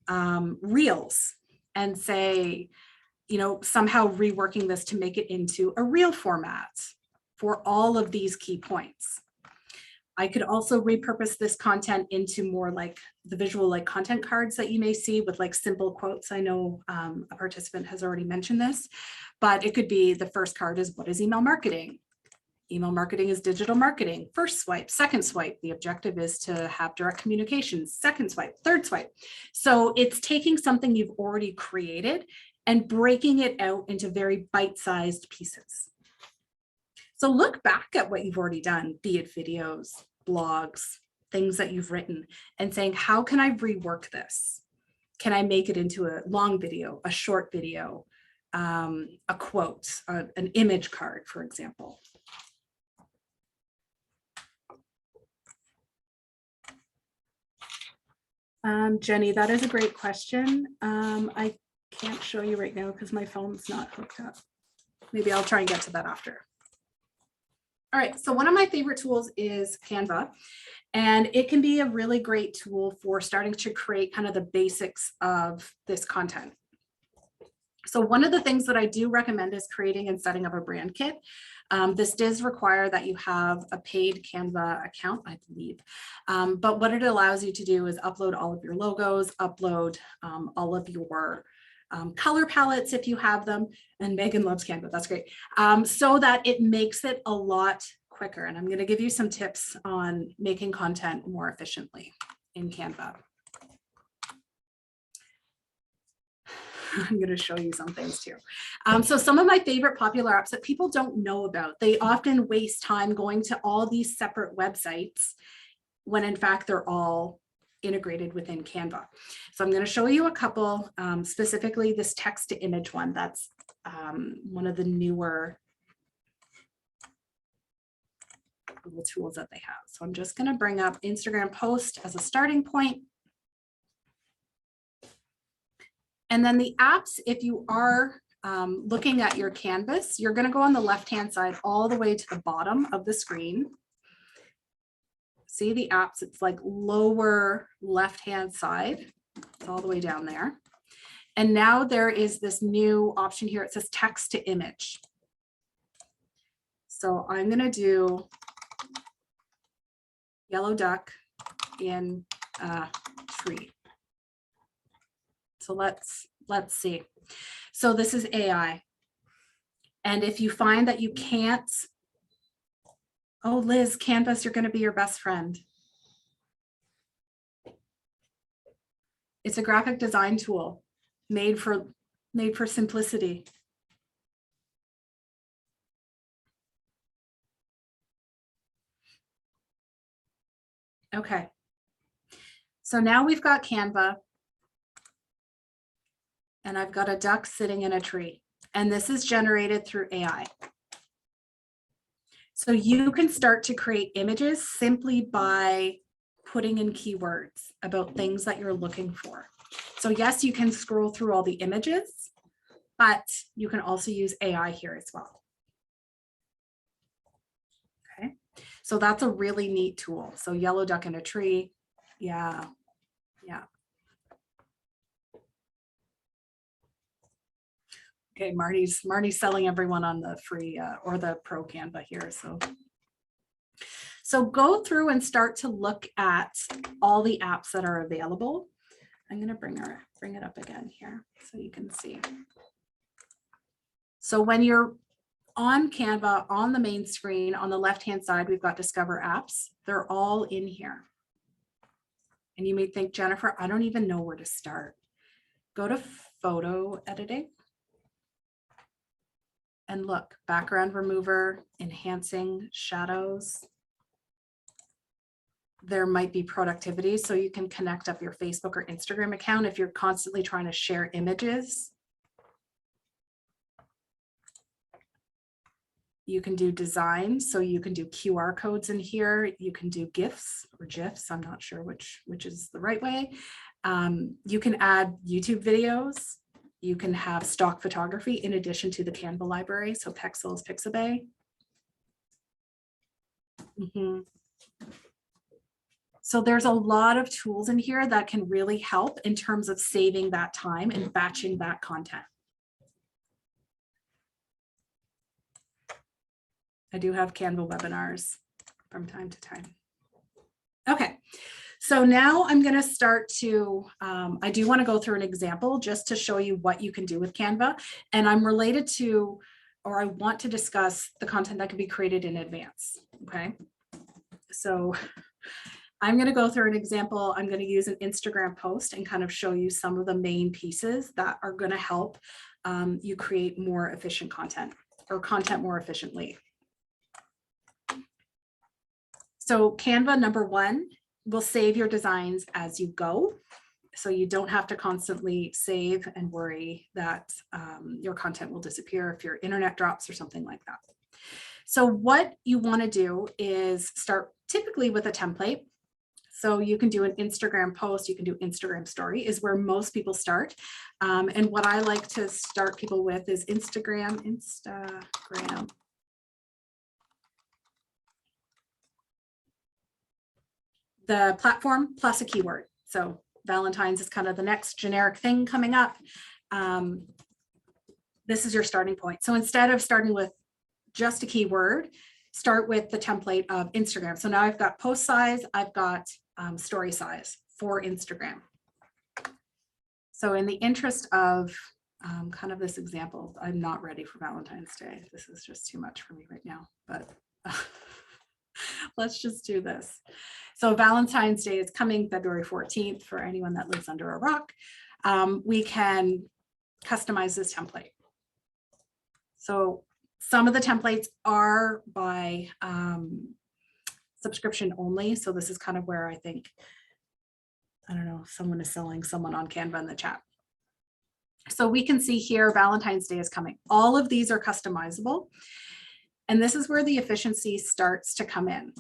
reels and say, somehow reworking this to make it into a reel format for all of these key points. I could also repurpose this content into more like the visual content cards that you may see with simple quotes. I know a participant has already mentioned this, but it could be the first card is, what is email marketing? Email marketing is digital marketing. First swipe, second swipe. The objective is to have direct communication. Second swipe, third swipe. So it's taking something you've already created and breaking it out into very bite-sized pieces. So look back at what you've already done, be it videos, blogs, things that you've written, and saying, how can I rework this? Can I make it into a long video, a short video, a quote, an image card, for example? Jenny, that is a great question. I can't show you right now because my phone's not hooked up. Maybe I'll try and get to that after. All right, so one of my favorite tools is Canva, and it can be a really great tool for starting to create kind of the basics of this content. So one of the things that I do recommend is creating and setting up a brand kit. This does require that you have a paid Canva account, I believe. But what it allows you to do is upload all of your logos, upload all of your color palettes if you have them, and Megan loves Canva, that's great, so that it makes it a lot quicker. And I'm going to give you some tips on making content more efficiently in Canva. I'm going to show you some things too. So some of my favorite popular apps that people don't know about, they often waste time going to all these separate websites when in fact they're all integrated within Canva. So I'm going to show you a couple, specifically this text to image one. That's one of the newer little tools that they have. So I'm just going to bring up Instagram post as a starting point. And then the apps, if you are looking at your canvas, you're going to go on the left-hand side all the way to the bottom of the screen. See the apps, it's like lower left-hand side. It's all the way down there. And now there is this new option here. It says text to image. So I'm going to do yellow duck in tree. So let's see. So this is AI. And if you find that you can't, oh, Liz, Canvas, you're going to be your best friend. It's a graphic design tool made for simplicity. Okay. So now we've got Canva. And I've got a duck sitting in a tree. And this is generated through AI. So you can start to create images simply by putting in keywords about things that you're looking for. So yes, you can scroll through all the images, but you can also use AI here as well. Okay, so that's a really neat tool. So yellow duck in a tree. Yeah. Okay, Marty's selling everyone on the free or the pro Canva here. So go through and start to look at all the apps that are available. I'm going to bring it up again here so you can see. So when you're on Canva, on the main screen, on the left-hand side, we've got Discover Apps. They're all in here. And you may think, Jennifer, I don't even know where to start. Go to photo editing. And look, background remover, enhancing shadows. There might be productivity, so you can connect up your Facebook or Instagram account if you're constantly trying to share images. You can do design, so you can do QR codes in here. You can do GIFs or GIFs. I'm not sure which is the right way. You can add YouTube videos. You can have stock photography in addition to the Canva library. So Pexels, Pixabay. So there's a lot of tools in here that can really help in terms of saving that time and batching that content. I do have Canva webinars from time to time. Okay. So now I'm going to start to, I do want to go through an example just to show you what you can do with Canva. And I'm related to, or I want to discuss the content that can be created in advance. Okay. So I'm going to go through an example. I'm going to use an Instagram post and kind of show you some of the main pieces that are going to help you create more efficient content or content more efficiently. So Canva, number one, will save your designs as you go. So you don't have to constantly save and worry that your content will disappear if your internet drops or something like that. So what you want to do is start typically with a template. So you can do an Instagram post, you can do Instagram story is where most people start. And what I like to start people with is Instagram. The platform plus a keyword. So Valentine's is kind of the next generic thing coming up. This is your starting point. So instead of starting with just a keyword, start with the template of Instagram. So now I've got post size, I've got story size for Instagram. So in the interest of kind of this example, I'm not ready for Valentine's Day. This is just too much for me right now, but let's just do this. So Valentine's Day is coming February 14th for anyone that lives under a rock. We can customize this template. So some of the templates are by subscription only. So this is kind of where I think, I don't know, someone is selling someone on Canva in the chat. So we can see here Valentine's Day is coming. All of these are customizable. And this is where the efficiency starts to come in.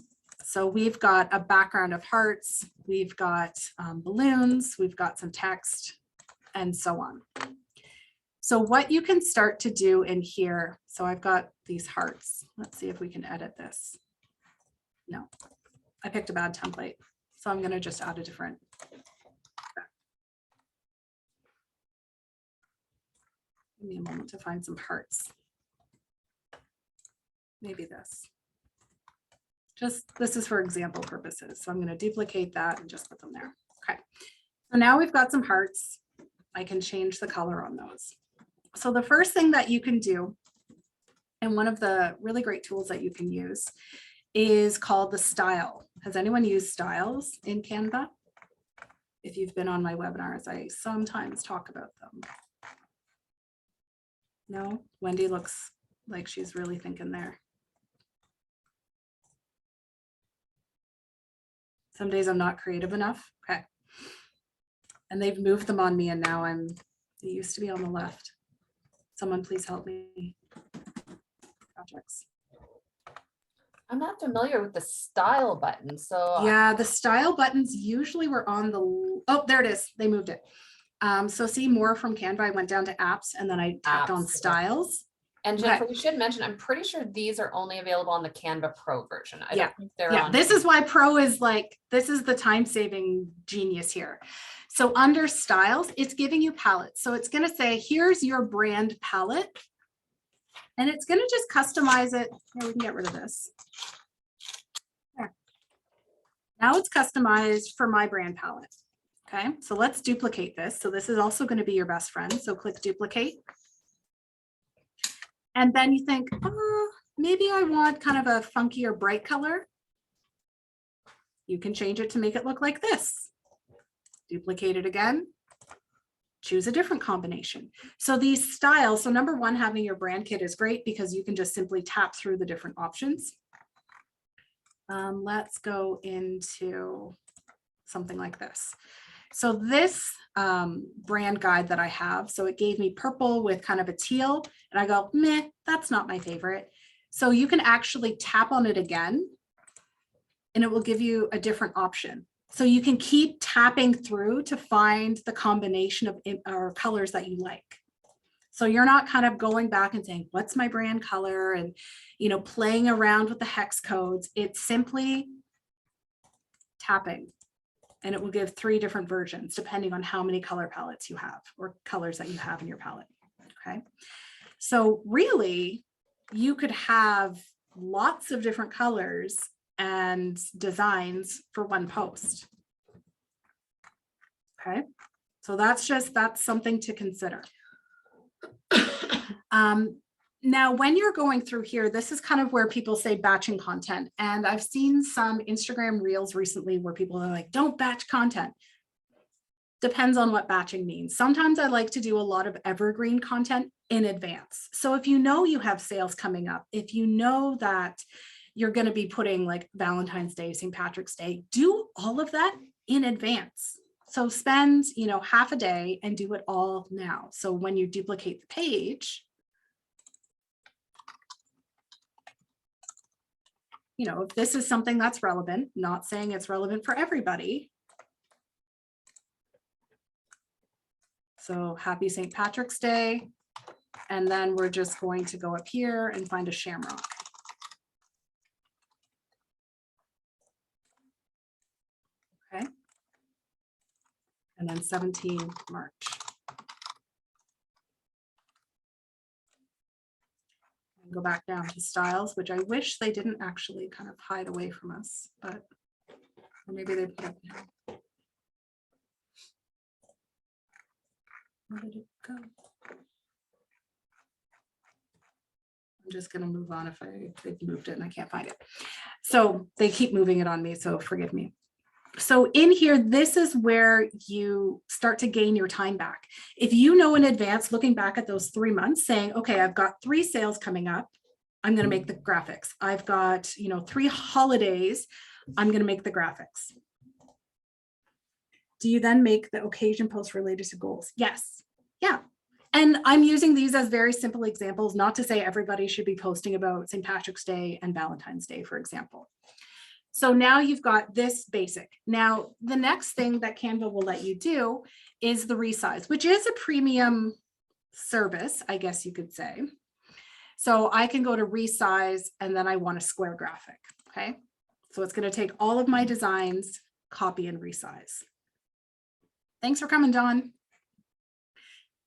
So we've got a background of hearts, we've got balloons, we've got some text, and so on. So what you can start to do in here, so I've got these hearts. Let's see if we can edit this. No, I picked a bad template. So I'm going to just add a different. Give me a moment to find some hearts. Maybe this. This is for example purposes. So I'm going to duplicate that and just put them there. Okay. So now we've got some hearts. I can change the color on those. So the first thing that you can do, and one of the really great tools that you can use, is called the style. Has anyone used styles in Canva? If you've been on my webinars, I sometimes talk about them. No? Wendy looks like she's really thinking there. Some days I'm not creative enough. Okay. And they've moved them on me and now it used to be on the left. Someone please help me. Projects. I'm not familiar with the style button. So yeah, the style buttons usually were on the, oh, there it is. They moved it. So see more from Canva. I went down to apps and then I tapped on styles. And Jennifer, we should mention, I'm pretty sure these are only available on the Canva Pro version. I don't think they're on. This is why Pro is like, this is the time-saving genius here. So under styles, it's giving you palettes. So it's going to say, here's your brand palette. And it's going to just customize it. Here, we can get rid of this. There. Now it's customized for my brand palette. Okay, so let's duplicate this. So this is also going to be your best friend. So click duplicate. And then you think, oh, maybe I want kind of a funkier bright color. You can change it to make it look like this. Duplicate it again. Choose a different combination. So these styles, so number one, having your brand kit is great because you can just simply tap through the different options. Let's go into something like this. So this brand guide that I have, so it gave me purple with kind of a teal, and I go, meh, that's not my favorite. So you can actually tap on it again, and it will give you a different option. So you can keep tapping through to find the combination of or colors that you like. So you're not kind of going back and saying, what's my brand color? And, you know, playing around with the hex codes. It's simply tapping. And it will give 3 different versions depending on how many color palettes you have or colors that you have in your palette. Okay. So really, you could have lots of different colors and designs for one post. Okay. So that's something to consider. Now, when you're going through here, this is kind of where people say batching content. And I've seen some Instagram reels recently where people are like, don't batch content. Depends on what batching means. Sometimes I like to do a lot of evergreen content in advance. So if you know you have sales coming up, if you know that you're going to be putting like Valentine's Day, St. Patrick's Day, do all of that in advance. So spend, you know, half a day and do it all now. So when you duplicate the page, you know, if this is something that's relevant, not saying it's relevant for everybody. So happy St. Patrick's Day. And then we're just going to go up here and find a shamrock. Okay. And then 17 March. And go back down to styles, which I wish they didn't actually kind of hide away from us, but or maybe they put it now. Where did it go? I'm just going to move on if they've moved it and I can't find it. So they keep moving it on me, so forgive me. So in here, this is where you start to gain your time back. If you know in advance, looking back at those 3 months, saying, okay, I've got 3 sales coming up, I'm going to make the graphics. I've got, you know, 3 holidays, I'm going to make the graphics. Do you then make the occasion posts related to goals? Yes. Yeah. And I'm using these as very simple examples, not to say everybody should be posting about St. Patrick's Day and Valentine's Day, for example. So now you've got this basic. Now, the next thing that Canva will let you do is the resize, which is a premium service, I guess you could say. So I can go to resize and then I want a square graphic. Okay. So it's going to take all of my designs, copy and resize. Thanks for coming, Dawn.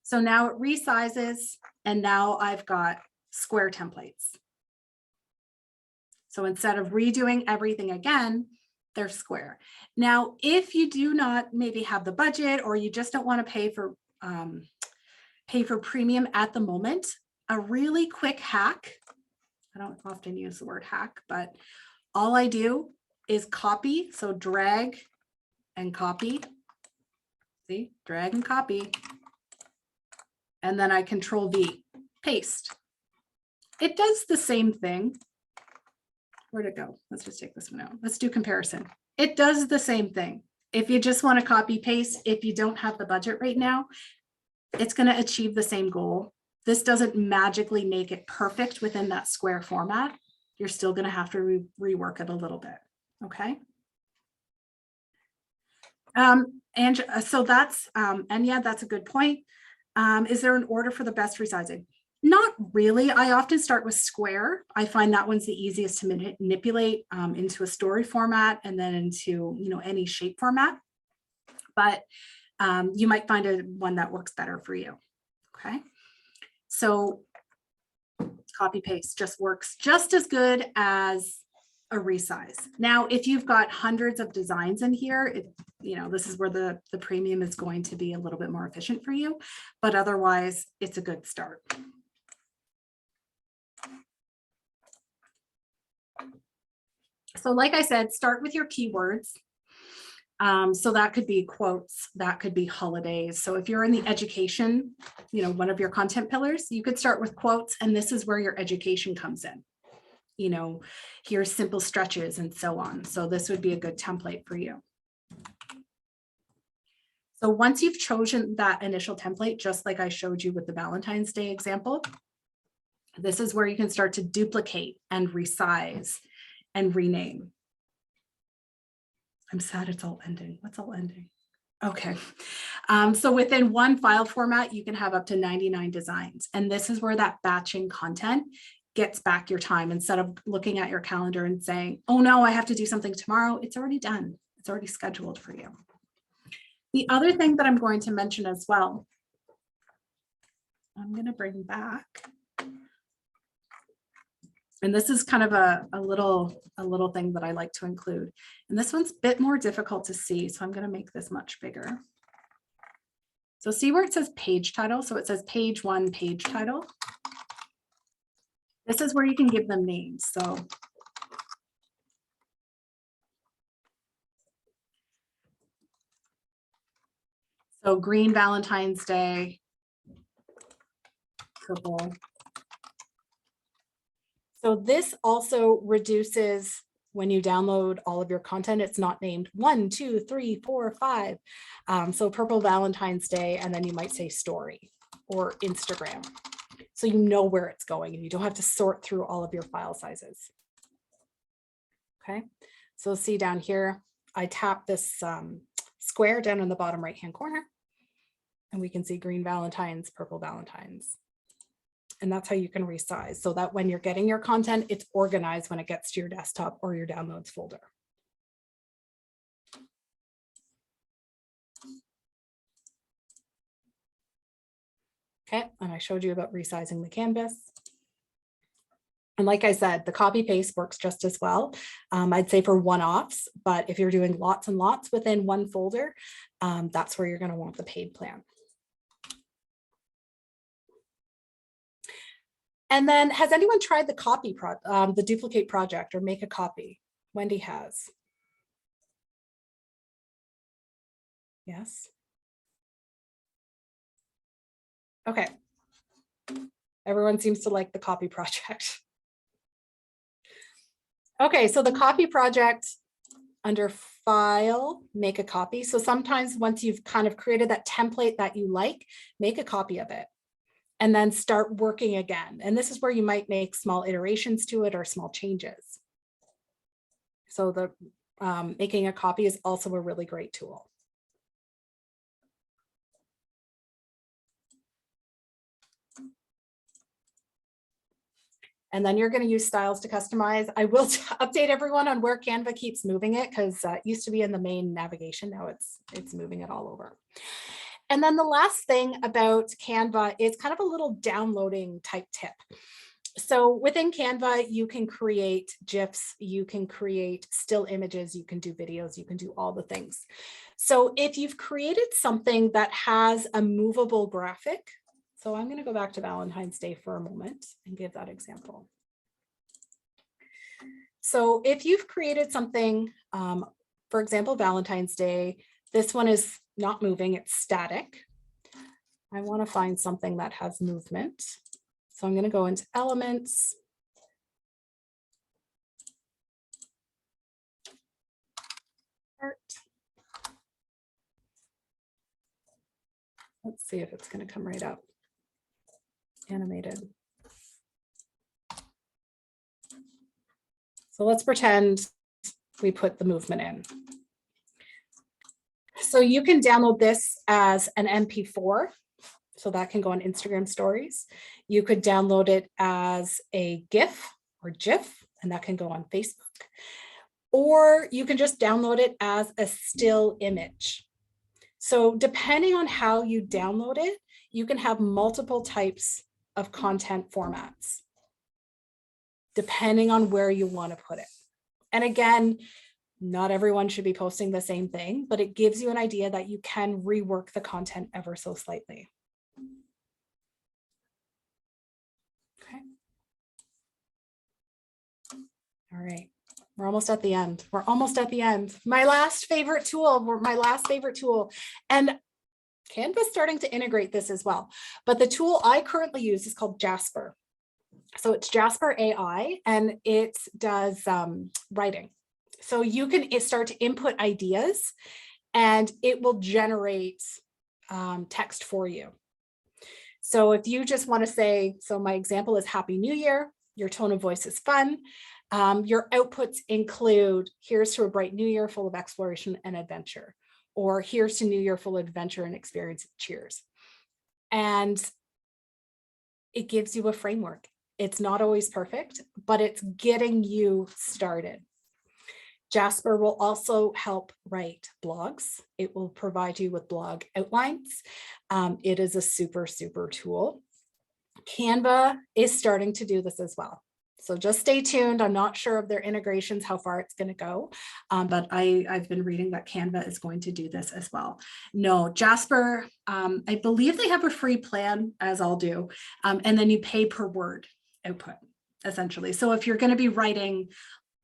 So now it resizes and now I've got square templates. So instead of redoing everything again, they're square. Now, if you do not maybe have the budget or you just don't want to pay for premium at the moment, a really quick hack, I don't often use the word hack, but all I do is copy. So drag and copy. See, drag and copy. And then I Control V, paste. It does the same thing. Where'd it go? Let's just take this one out. Let's do comparison. It does the same thing. If you just want to copy paste, if you don't have the budget right now, it's going to achieve the same goal. This doesn't magically make it perfect within that square format. You're still going to have to rework it a little bit. Okay. And so that's, and yeah, that's a good point. Is there an order for the best resizing? Not really. I often start with square. I find that one's the easiest to manipulate into a story format and then into, you know, any shape format. But you might find one that works better for you. Okay. So copy paste just works just as good as a resize. Now, if you've got hundreds of designs in here, you know, this is where the premium is going to be a little bit more efficient for you, but otherwise it's a good start. So like I said, start with your keywords. So that could be quotes, that could be holidays. So if you're in the education, you know, one of your content pillars, you could start with quotes, and this is where your education comes in. You know, here's simple stretches and so on. So this would be a good template for you. So once you've chosen that initial template, just like I showed you with the Valentine's Day example, this is where you can start to duplicate and resize and rename. I'm sad it's all ending. What's all ending? Okay. So within one file format, you can have up to 99 designs. And this is where that batching content gets back your time. Instead of looking at your calendar and saying, oh no, I have to do something tomorrow. It's already done. It's already scheduled for you. The other thing that I'm going to mention as well, I'm going to bring back, and this is kind of a little thing that I like to include. And this one's a bit more difficult to see, so I'm going to make this much bigger. So see where it says page title? So it says page 1, page title. This is where you can give them names. So green Valentine's Day, purple So this also reduces when you download all of your content, it's not named 1, 2, 3, 4, 5. So Purple Valentine's Day, and then you might say story or Instagram. So you know where it's going and you don't have to sort through all of your file sizes. Okay, so see down here, I tap this square down in the bottom right-hand corner and we can see green Valentines, purple Valentines. And that's how you can resize so that when you're getting your content, it's organized when it gets to your desktop or your downloads folder. Okay, and I showed you about resizing the canvas. And like I said, the copy paste works just as well. I'd say for one-offs, but if you're doing lots and lots within one folder, that's where you're going to want the paid plan. And then has anyone tried the copy, the duplicate project or make a copy? Wendy has. Yes. Okay. Everyone seems to like the copy project. Okay, so the copy project under file, make a copy. So sometimes once you've kind of created that template that you like, make a copy of it and then start working again. And this is where you might make small iterations to it or small changes. So the making a copy is also a really great tool. And then you're going to use styles to customize. I will update everyone on where Canva keeps moving it because it used to be in the main navigation. Now it's moving it all over. And then the last thing about Canva is kind of a little downloading type tip. So within Canva, you can create GIFs, you can create still images, you can do videos, you can do all the things. So if you've created something that has a movable graphic, so I'm going to go back to Valentine's Day for a moment and give that example. So if you've created something, for example, Valentine's Day, this one is not moving, it's static. I want to find something that has movement. So I'm going to go into elements. Art. Let's see if it's going to come right up. Animated. So let's pretend we put the movement in. So you can download this as an MP4. So that can go on Instagram stories. You could download it as a GIF or GIF, and that can go on Facebook. Or you can just download it as a still image. So depending on how you download it, you can have multiple types of content formats, depending on where you want to put it. And again, not everyone should be posting the same thing, but it gives you an idea that you can rework the content ever so slightly. Okay. All right. We're almost at the end. We're almost at the end. My last favorite tool, and Canva's starting to integrate this as well. But the tool I currently use is called Jasper. So it's Jasper AI, and it does writing. So you can start to input ideas and it will generate text for you. So if you just want to say, so my example is Happy New Year, your tone of voice is fun. Your outputs include, here's to a bright new year full of exploration and adventure, or here's to New Year full of adventure and experience, cheers. And it gives you a framework. It's not always perfect, but it's getting you started. Jasper will also help write blogs. It will provide you with blog outlines. It is a super, super tool. Canva is starting to do this as well. So just stay tuned. I'm not sure of their integrations, how far it's going to go, but I've been reading that Canva is going to do this as well. No, Jasper, I believe they have a free plan, as I'll do, and then you pay per word output, essentially. So if you're going to be writing,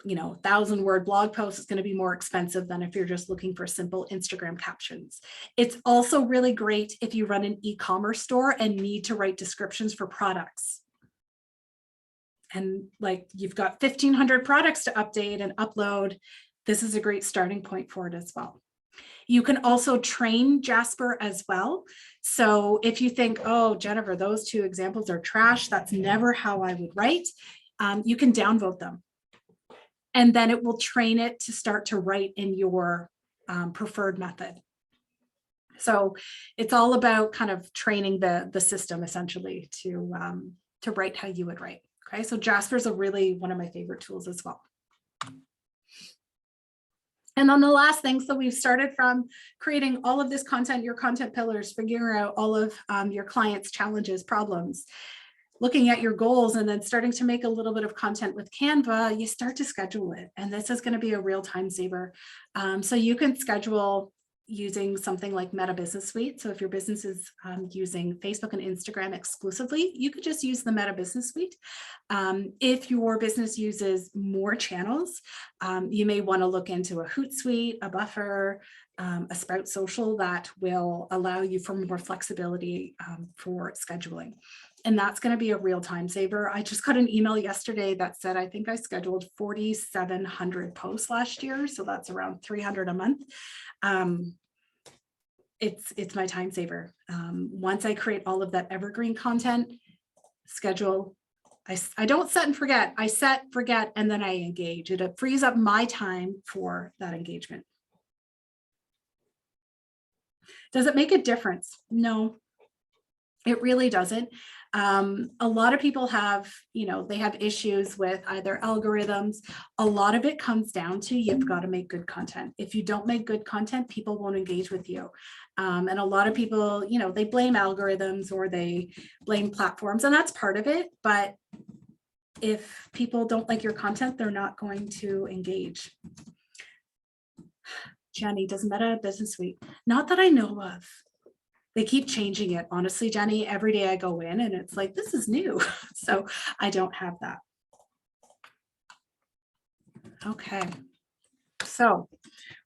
1,000-word blog post, is going to be more expensive than if you're just looking for simple Instagram captions. It's also really great if you run an e-commerce store and need to write descriptions for products. and like you've got 1,500 products to update and upload, this is a great starting point for it as well. You can also train Jasper as well. So if you think, oh, Jennifer, those 2 examples are trash, that's never how I would write, you can downvote them. And then it will train it to start to write in your preferred method. So it's all about kind of training the system essentially to write how you would write. Okay, so Jasper is one of my favorite tools as well. And then the last thing, so we've started from creating all of this content, your content pillars, figuring out all of your clients' challenges, problems, looking at your goals, and then starting to make a little bit of content with Canva, you start to schedule it. And this is going to be a real time saver. So you can schedule using something like Meta Business Suite. So if your business is using Facebook and Instagram exclusively, you could just use the Meta Business Suite. If your business uses more channels, you may want to look into a Hootsuite, a Buffer, a Sprout Social that will allow you for more flexibility for scheduling. And that's going to be a real time saver. I just got an email yesterday that said, I think I scheduled 4,700 posts last year. So that's around 300 a month. It's my time saver. Once I create all of that evergreen content, schedule, I don't set and forget. I set, forget, and then I engage. It frees up my time for that engagement. Does it make a difference? No, it really doesn't. A lot of people have, they have issues with either algorithms. A lot of it comes down to you've got to make good content. If you don't make good content, people won't engage with you. And a lot of people, they blame algorithms or they blame platforms, and that's part of it. But if people don't like your content, they're not going to engage. Jenny, does Meta Business Suite? Not that I know of. They keep changing it. Honestly, Jenny, every day I go in and it's like, this is new. So I don't have that. Okay. So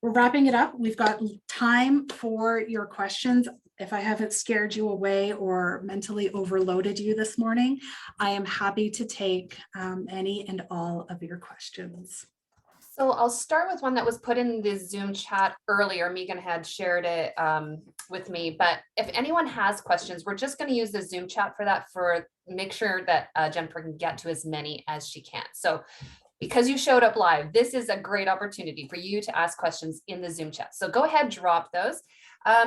we're wrapping it up. We've got time for your questions. If I haven't scared you away or mentally overloaded you this morning, I am happy to take any and all of your questions. So I'll start with one that was put in the Zoom chat earlier. Megan had shared it with me, but if anyone has questions, we're just going to use the Zoom chat for that, make sure that Jennifer can get to as many as she can. So because you showed up live, this is a great opportunity for you to ask questions in the Zoom chat. So go ahead, drop those.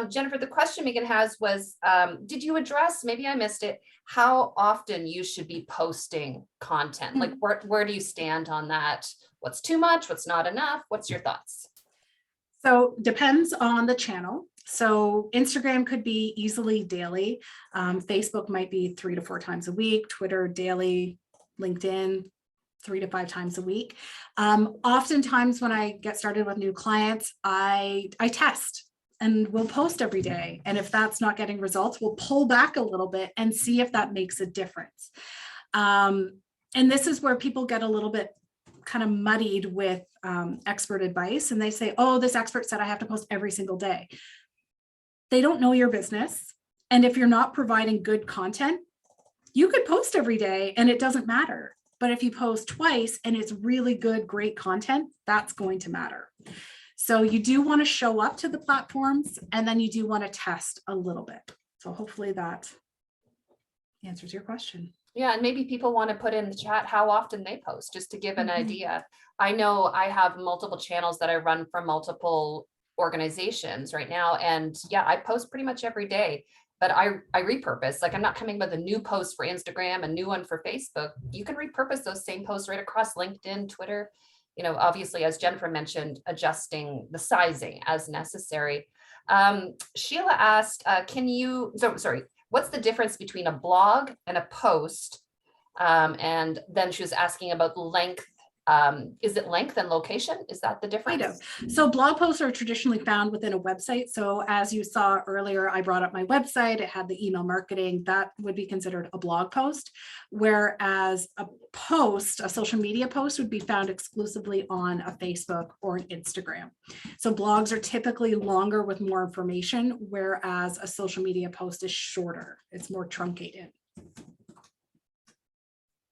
Jennifer, the question Megan has was, did you address, maybe I missed it, how often you should be posting content? Like where do you stand on that? What's too much? What's not enough? What's your thoughts? So depends on the channel. So Instagram could be easily daily. Facebook might be 3 to 4 times a week, Twitter daily, LinkedIn 3 to 5 times a week. Oftentimes when I get started with new clients, I test and we'll post every day. And if that's not getting results, we'll pull back a little bit and see if that makes a difference. And this is where people get a little bit kind of muddied with expert advice. And they say, oh, this expert said I have to post every single day. They don't know your business. And if you're not providing good content, you could post every day and it doesn't matter. But if you post twice and it's really good, great content, that's going to matter. So you do want to show up to the platforms and then you do want to test a little bit. So hopefully that answers your question. Yeah, and maybe people want to put in the chat how often they post, just to give an idea. I know I have multiple channels that I run for multiple organizations right now. And yeah, I post pretty much every day, but I repurpose. Like I'm not coming with a new post for Instagram, a new one for Facebook. You can repurpose those same posts right across LinkedIn, Twitter. Obviously, as Jennifer mentioned, adjusting the sizing as necessary. Sheila asked, what's the difference between a blog and a post? And then she was asking about length. Is it length and location? Is that the difference? Kind of. So blog posts are traditionally found within a website. So as you saw earlier, I brought up my website. It had the email marketing. That would be considered a blog post. Whereas a post, a social media post, would be found exclusively on a Facebook or an Instagram. So blogs are typically longer with more information, whereas a social media post is shorter. It's more truncated.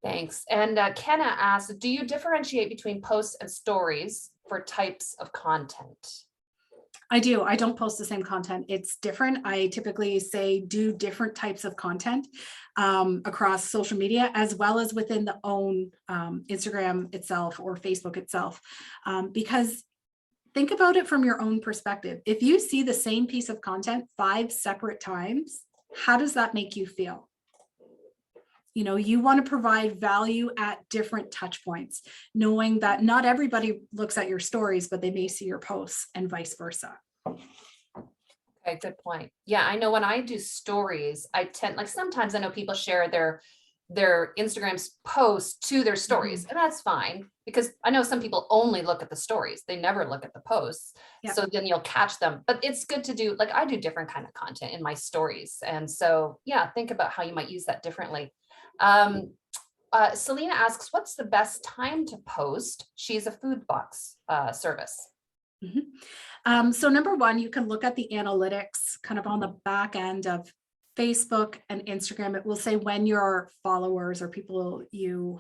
Thanks. And Kenna asks, do you differentiate between posts and stories for types of content? I do. I don't post the same content. It's different. I typically say do different types of content across social media, as well as within the own Instagram itself or Facebook itself. Because think about it from your own perspective. If you see the same piece of content 5 separate times, how does that make you feel? You know, you want to provide value at different touch points, knowing that not everybody looks at your stories, but they may see your posts and vice versa. Okay, good point. Yeah, I know when I do stories, I tend, like, sometimes I know people share their Instagram's post to their stories, and that's fine, because I know some people only look at the stories. They never look at the posts. Yeah. So then you'll catch them, but it's good to do, like, I do different kind of content in my stories. And so, yeah, think about how you might use that differently. Selena asks, what's the best time to post? She's a food box service. So number one, you can look at the analytics kind of on the back end of Facebook and Instagram. It will say when your followers or people you,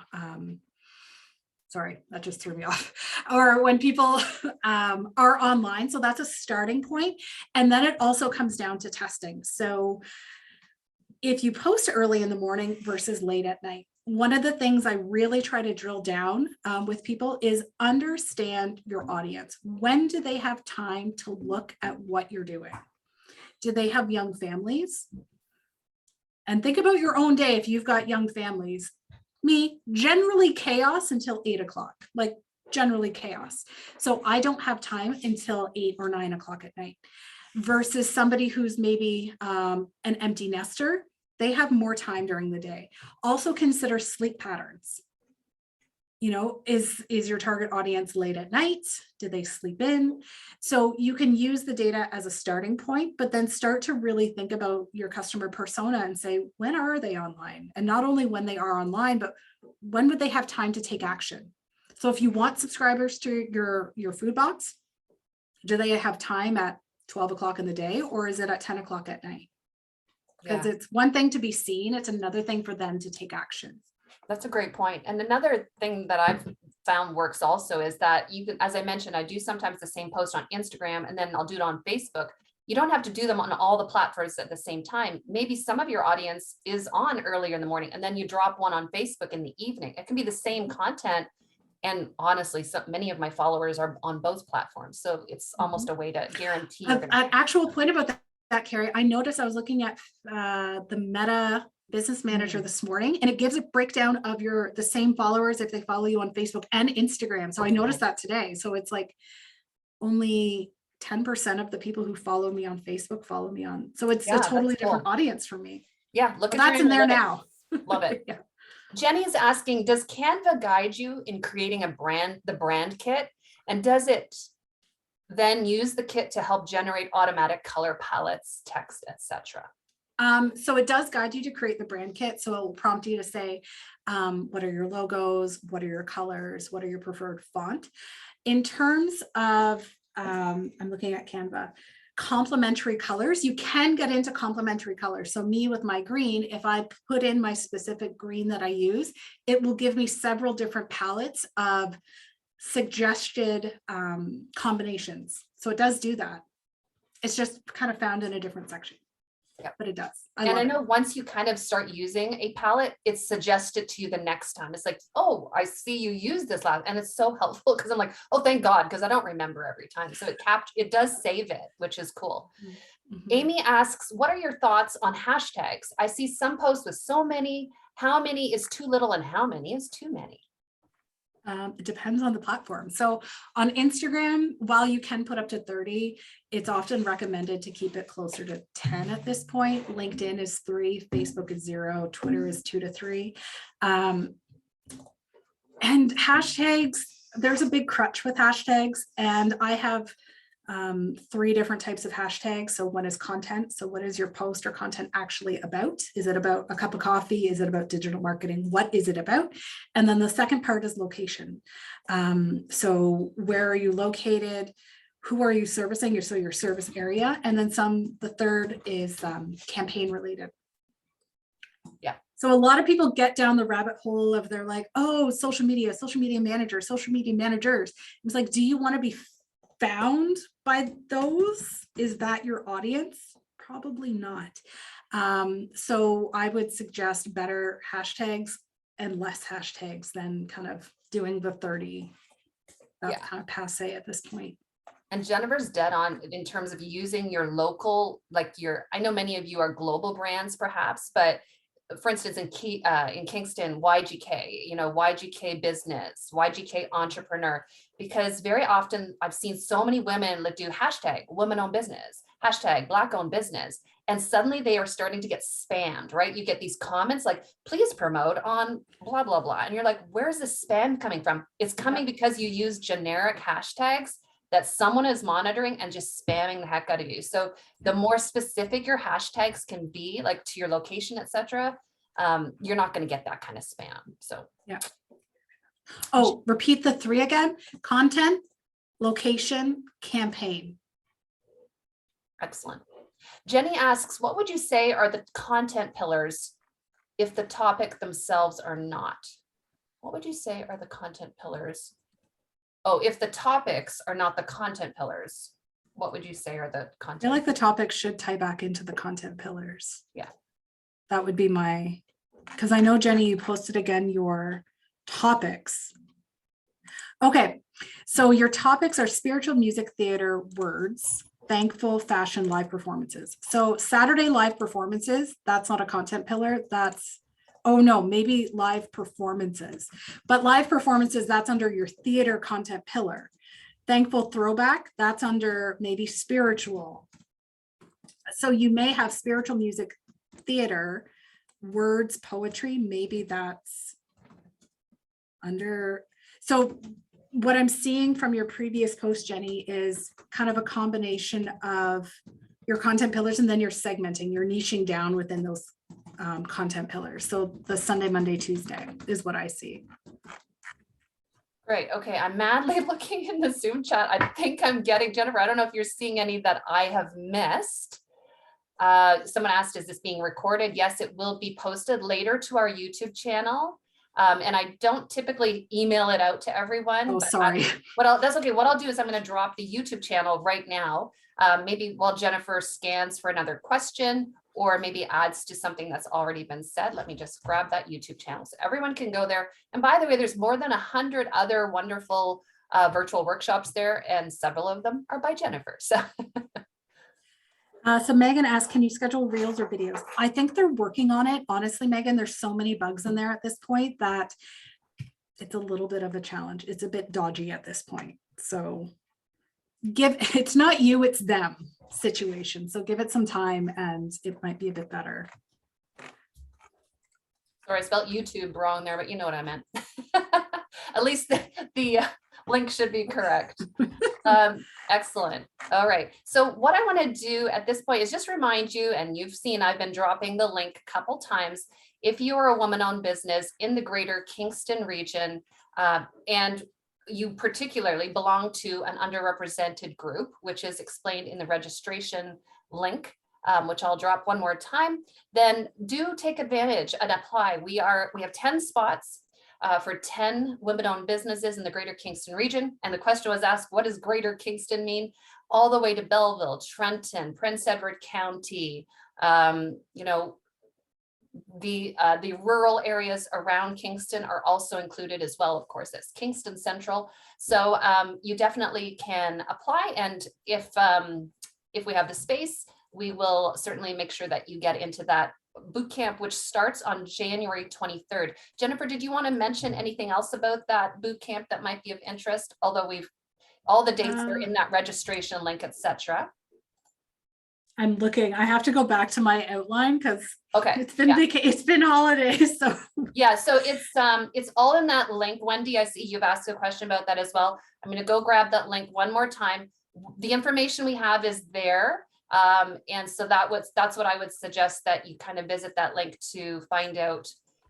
sorry, that just threw me off, or when people are online. So that's a starting point. And then it also comes down to testing. So if you post early in the morning versus late at night, one of the things I really try to drill down with people is understand your audience. When do they have time to look at what you're doing? Do they have young families? And think about your own day if you've got young families. Me, generally chaos until 8 o'clock, like generally chaos. So I don't have time until 8 or 9 o'clock at night versus somebody who's maybe an empty nester. They have more time during the day. Also consider sleep patterns. You know, is your target audience late at night? Do they sleep in? So you can use the data as a starting point, but then start to really think about your customer persona and say, when are they online? And not only when they are online, but when would they have time to take action? So if you want subscribers to your food box, do they have time at 12 o'clock in the day, or is it at 10 o'clock at night? Because it's one thing to be seen, it's another thing for them to take action. That's a great point. And another thing that I've found works also is that you can, as I mentioned, I do sometimes the same post on Instagram and then I'll do it on Facebook. You don't have to do them on all the platforms at the same time. Maybe some of your audience is on earlier in the morning and then you drop one on Facebook in the evening. It can be the same content. And honestly, so many of my followers are on both platforms. So it's almost a way to guarantee. An actual point about that, Carrie, I noticed I was looking at the Meta Business Manager this morning, and it gives a breakdown of the same followers if they follow you on Facebook and Instagram. So I noticed that today. So it's like only 10% of the people who follow me on Facebook follow me on. So it's a totally different audience for me. Yeah, look at that's in there now. Love it. Yeah. Jenny is asking, does Canva guide you in creating the brand kit? And does it then use the kit to help generate automatic color palettes, text, etc.? So it does guide you to create the brand kit. So it will prompt you to say, what are your logos? What are your colors? What are your preferred font? In terms of, I'm looking at Canva, complementary colors, you can get into complementary colors. So me with my green, if I put in my specific green that I use, it will give me several different palettes of suggested combinations. So it does do that. It's just kind of found in a different section. Yeah, but it does. I know once you kind of start using a palette, it's suggested to you the next time. It's like, oh, I see you used this last, and it's so helpful because I'm like, oh, thank God, because I don't remember every time. So it does save it, which is cool. Mm-hmm. Amy asks, what are your thoughts on hashtags? I see some posts with so many. How many is too little and how many is too many? It depends on the platform. So on Instagram, while you can put up to 30, it's often recommended to keep it closer to 10 at this point. LinkedIn is 3, Facebook is 0, Twitter is 2 to 3. And hashtags, there's a big crutch with hashtags, and I have 3 different types of hashtags. So one is content. So what is your post or content actually about? Is it about a cup of coffee? Is it about digital marketing? What is it about? And then the second part is location. So where are you located? Who are you servicing? So your service area. And then the third is campaign related. Yeah. So a lot of people get down the rabbit hole of they're like, oh, social media manager, social media managers. It's like, do you want to be found by those? Is that your audience? Probably not. So I would suggest better hashtags and less hashtags than kind of doing the 30. That's kind of passe at this point. And Jennifer's dead on in terms of using your local, like I know many of you are global brands perhaps, but for instance, in Kingston, YGK, YGK business, YGK entrepreneur, because very often I've seen so many women that do hashtag women-owned business, hashtag Black-owned business, and suddenly they are starting to get spammed, right? You get these comments like, please promote on blah, blah, blah. And you're like, where's the spam coming from? It's coming because you use generic hashtags that someone is monitoring and just spamming the heck out of you. So the more specific your hashtags can be, like to your location, etc., you're not going to get that kind of spam. So yeah. Oh, repeat the 3 again: content, location, campaign. Excellent. Jenny asks, what would you say are the content pillars if the topic themselves are not? What would you say are the content pillars? Oh, if the topics are not the content pillars, what would you say are the content? I feel like the topics should tie back into the content pillars. Yeah. That would be because I know, Jenny, you posted again your topics. Okay, so your topics are spiritual, music, theater, words, thankful, fashion, live performances. So Saturday live performances, that's not a content pillar. That's, oh no, maybe live performances. But live performances, that's under your theater content pillar. Thankful throwback, that's under maybe spiritual. So you may have spiritual, music, theater, words, poetry, maybe that's under. So what I'm seeing from your previous post, Jenny, is kind of a combination of your content pillars, and then you're segmenting, you're niching down within those content pillars. So the Sunday, Monday, Tuesday is what I see. Great. Okay. I'm madly looking in the Zoom chat. I think I'm getting, Jennifer, I don't know if you're seeing any that I have missed. Someone asked, is this being recorded? Yes, it will be posted later to our YouTube channel. And I don't typically email it out to everyone. Oh, sorry. That's okay. What I'll do is I'm going to drop the YouTube channel right now. Maybe while Jennifer scans for another question, or maybe adds to something that's already been said. Let me just grab that YouTube channel so everyone can go there. And by the way, there's more than 100 other wonderful virtual workshops there, and several of them are by Jennifer. So. So Megan asked, can you schedule reels or videos? I think they're working on it. Honestly, Megan, there's so many bugs in there at this point that it's a little bit of a challenge. It's a bit dodgy at this point. So it's not you, it's them situation. So give it some time and it might be a bit better. Sorry, I spelled YouTube wrong there, but you know what I meant. At least the link should be correct. Excellent. All right. So what I want to do at this point is just remind you, and you've seen I've been dropping the link a couple times. If you are a woman-owned business in the greater Kingston region, and you particularly belong to an underrepresented group, which is explained in the registration link, which I'll drop one more time, then do take advantage and apply. We have 10 spots for 10 women-owned businesses in the greater Kingston region. And the question was asked, what does greater Kingston mean? All the way to Belleville, Trenton, Prince Edward County, the rural areas around Kingston are also included as well, of course, as Kingston Central. So you definitely can apply. And if we have the space, we will certainly make sure that you get into that boot camp, which starts on January 23rd. Jennifer, did you want to mention anything else about that boot camp that might be of interest? Although all the dates are in that registration link, etc. I'm looking. I have to go back to my outline because it's been holidays. So yeah, so it's all in that link. Wendy, I see you've asked a question about that as well. I'm going to go grab that link one more time. The information we have is there. And so that's what I would suggest, that you kind of visit that link to find out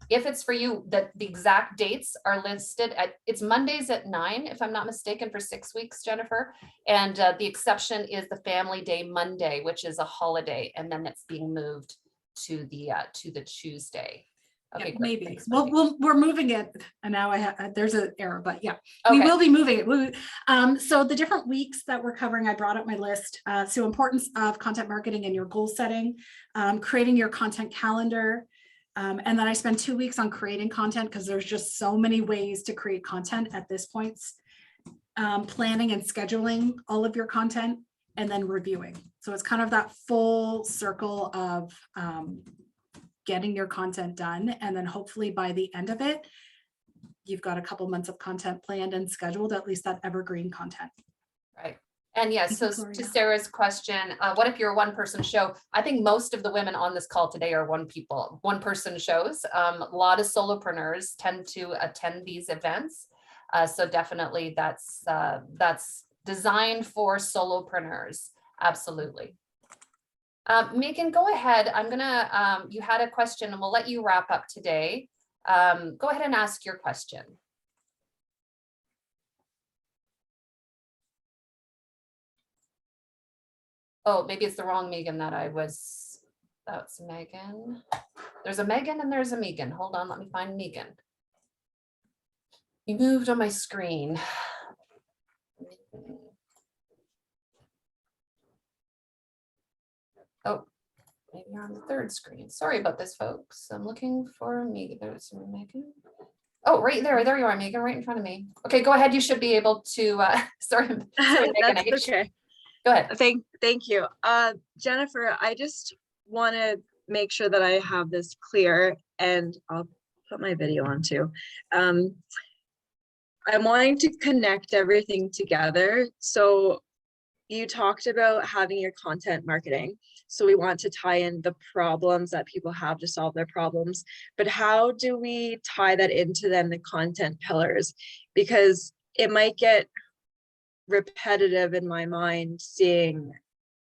if it's for you. That the exact dates are listed it's Mondays at 9, if I'm not mistaken, for 6 weeks, Jennifer. And the exception is the Family Day Monday, which is a holiday, and then it's being moved to the Tuesday. Okay, Yeah, great. maybe. Thanks, Well, Wendy. we're moving it and now I have, there's an error, but yeah, we Okay. will be moving it. So the different weeks that we're covering, I brought up my list. So importance of content marketing and your goal setting, creating your content calendar. And then I spend 2 weeks on creating content because there's just so many ways to create content at this point. Planning and scheduling all of your content and then reviewing. So it's kind of that full circle of getting your content done. And then hopefully by the end of it, you've got a couple months of content planned and scheduled, at least that evergreen content. Right. And yes, so Thank you, to Gloria. Sarah's question, what if you're a one-person show? I think most of the women on this call today are one-person shows. A lot of solopreneurs tend to attend these events. So definitely that's designed for solopreneurs. Absolutely. Megan, go ahead. I'm gonna, you had a question and we'll let you wrap up today. Go ahead and ask your question. Oh, maybe it's the wrong Megan that I was, that's Megan. There's a Megan and there's a Megan. Hold on, let me find Megan. You moved on my screen. Oh, maybe you're on the third screen. Sorry about this, folks. I'm looking for Megan. There's Megan. Oh, right there. There you are, Megan, right in front of me. Okay, go ahead. You should be able to, sorry, Megan That's H. okay. Go ahead. Thank you. Jennifer, I just want to make sure that I have this clear, and I'll put my video on too. I'm wanting to connect everything together. So you talked about having your content marketing. So we want to tie in the problems that people have to solve their problems, but how do we tie that into then the content pillars? Because it might get repetitive in my mind seeing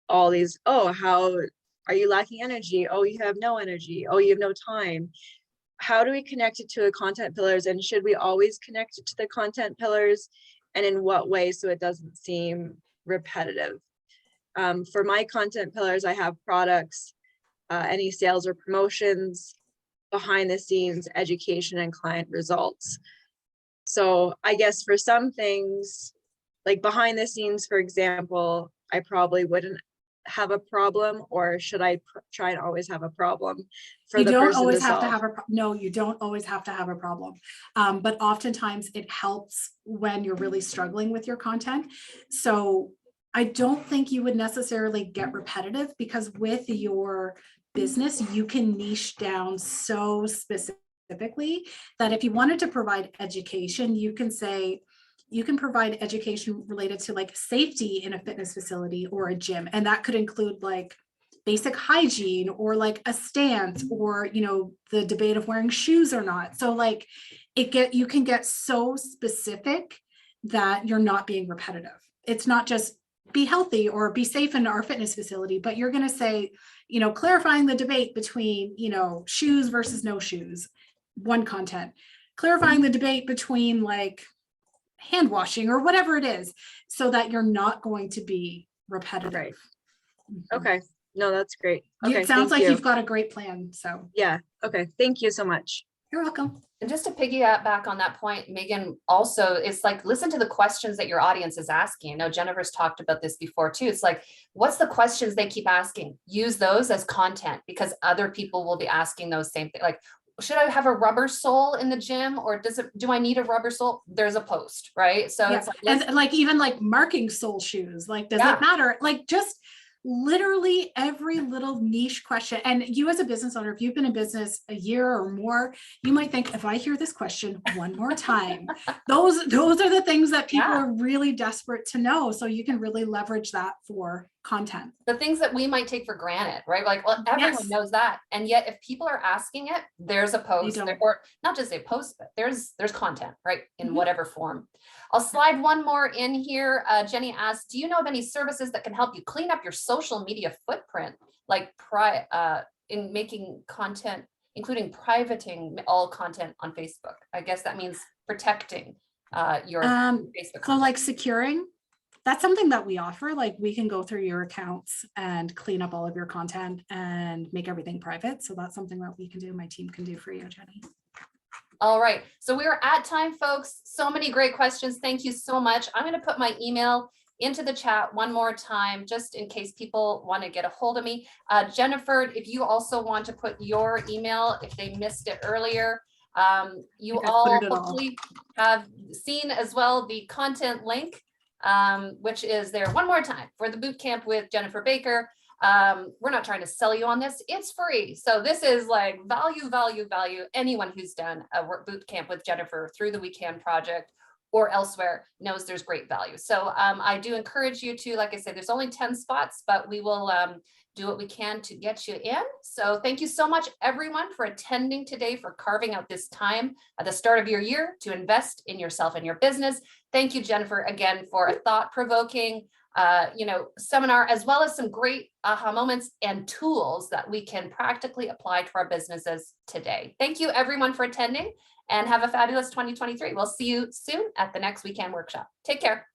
all these, oh, how are you lacking energy? Oh, you have no energy. Oh, you have no time. How do we connect it to the content pillars, and should we always connect it to the content pillars, and in what way so it doesn't seem repetitive? For my content pillars, I have products, any sales or promotions, behind the scenes, education, and client results. So I guess for some things, like behind the scenes, for example, I probably wouldn't have a problem, or should I try and always have a problem for You the don't person always to have to solve? have a, no, you don't always have to have a problem. But oftentimes it helps when you're really struggling with your content. So I don't think you would necessarily get repetitive, because with your business, you can niche down so specifically that if you wanted to provide education, you can say, you can provide education related to like safety in a fitness facility or a gym. And that could include like basic hygiene or like a stance, or, you know, the debate of wearing shoes or not. So like you can get so specific that you're not being repetitive. It's not just be healthy or be safe in our fitness facility, but you're going to say, you know, clarifying the debate between, you know, shoes versus no shoes, one content, clarifying the debate between like hand washing or whatever it is, so that you're not going to be repetitive. Right. Mhm. Okay, no, that's great. Okay, It sounds thank like you. you've got a great plan. So Yeah, okay, thank you so much. you're welcome. And just to piggyback back on that point, Megan, also, it's like, listen to the questions that your audience is asking. I know Jennifer's talked about this before too. It's like, what's the questions they keep asking? Use those as content, because other people will be asking those same things. Like, should I have a rubber sole in the gym, or do I need a rubber sole? There's a post, right? So Yeah. it's like, And like even like marking sole shoes, like, does Yeah. it matter? Like just literally every little niche question. And you as a business owner, if you've been in business a year or more, you might think, if I hear this question one more time, those are the things that people Yeah. are really desperate to know. So you can really leverage that for content. the things that we might take for granted, right? Like, well, everyone Yes. knows that. And yet if people are asking it, there's a post don't. or not just a post, but there's content, right? In Mhm. whatever form. I'll slide one more in here. Jenny asked, do you know of any services that can help you clean up your social media footprint? Like in making content, including privating all content on Facebook. I guess that means protecting your Facebook So content. like securing, that's something that we offer. Like, we can go through your accounts and clean up all of your content and make everything private. So that's something that we can do, my team can do for you, Jenny. All right, so we are at time, folks. So many great questions. Thank you so much. I'm going to put my email into the chat one more time, just in case people want to get a hold of me. Jennifer, if you also want to put your email, if they missed it earlier, you think I all put it all. hopefully have seen as well the content link, which is there one more time for the boot camp with Jennifer Baker. We're not trying to sell you on this. It's free. So this is like value, value, value. Anyone who's done a work boot camp with Jennifer through the We Can project or elsewhere knows there's great value. So I do encourage you to, like I said, there's only 10 spots, but we will do what we can to get you in. So thank you so much, everyone, for attending today, for carving out this time at the start of your year to invest in yourself and your business. Thank you, Jennifer, again, for a thought-provoking seminar, as well as some great aha moments and tools that we can practically apply to our businesses today. Thank you, everyone, for attending, and have a fabulous 2023. We'll see you soon at the next We Can workshop. Take care.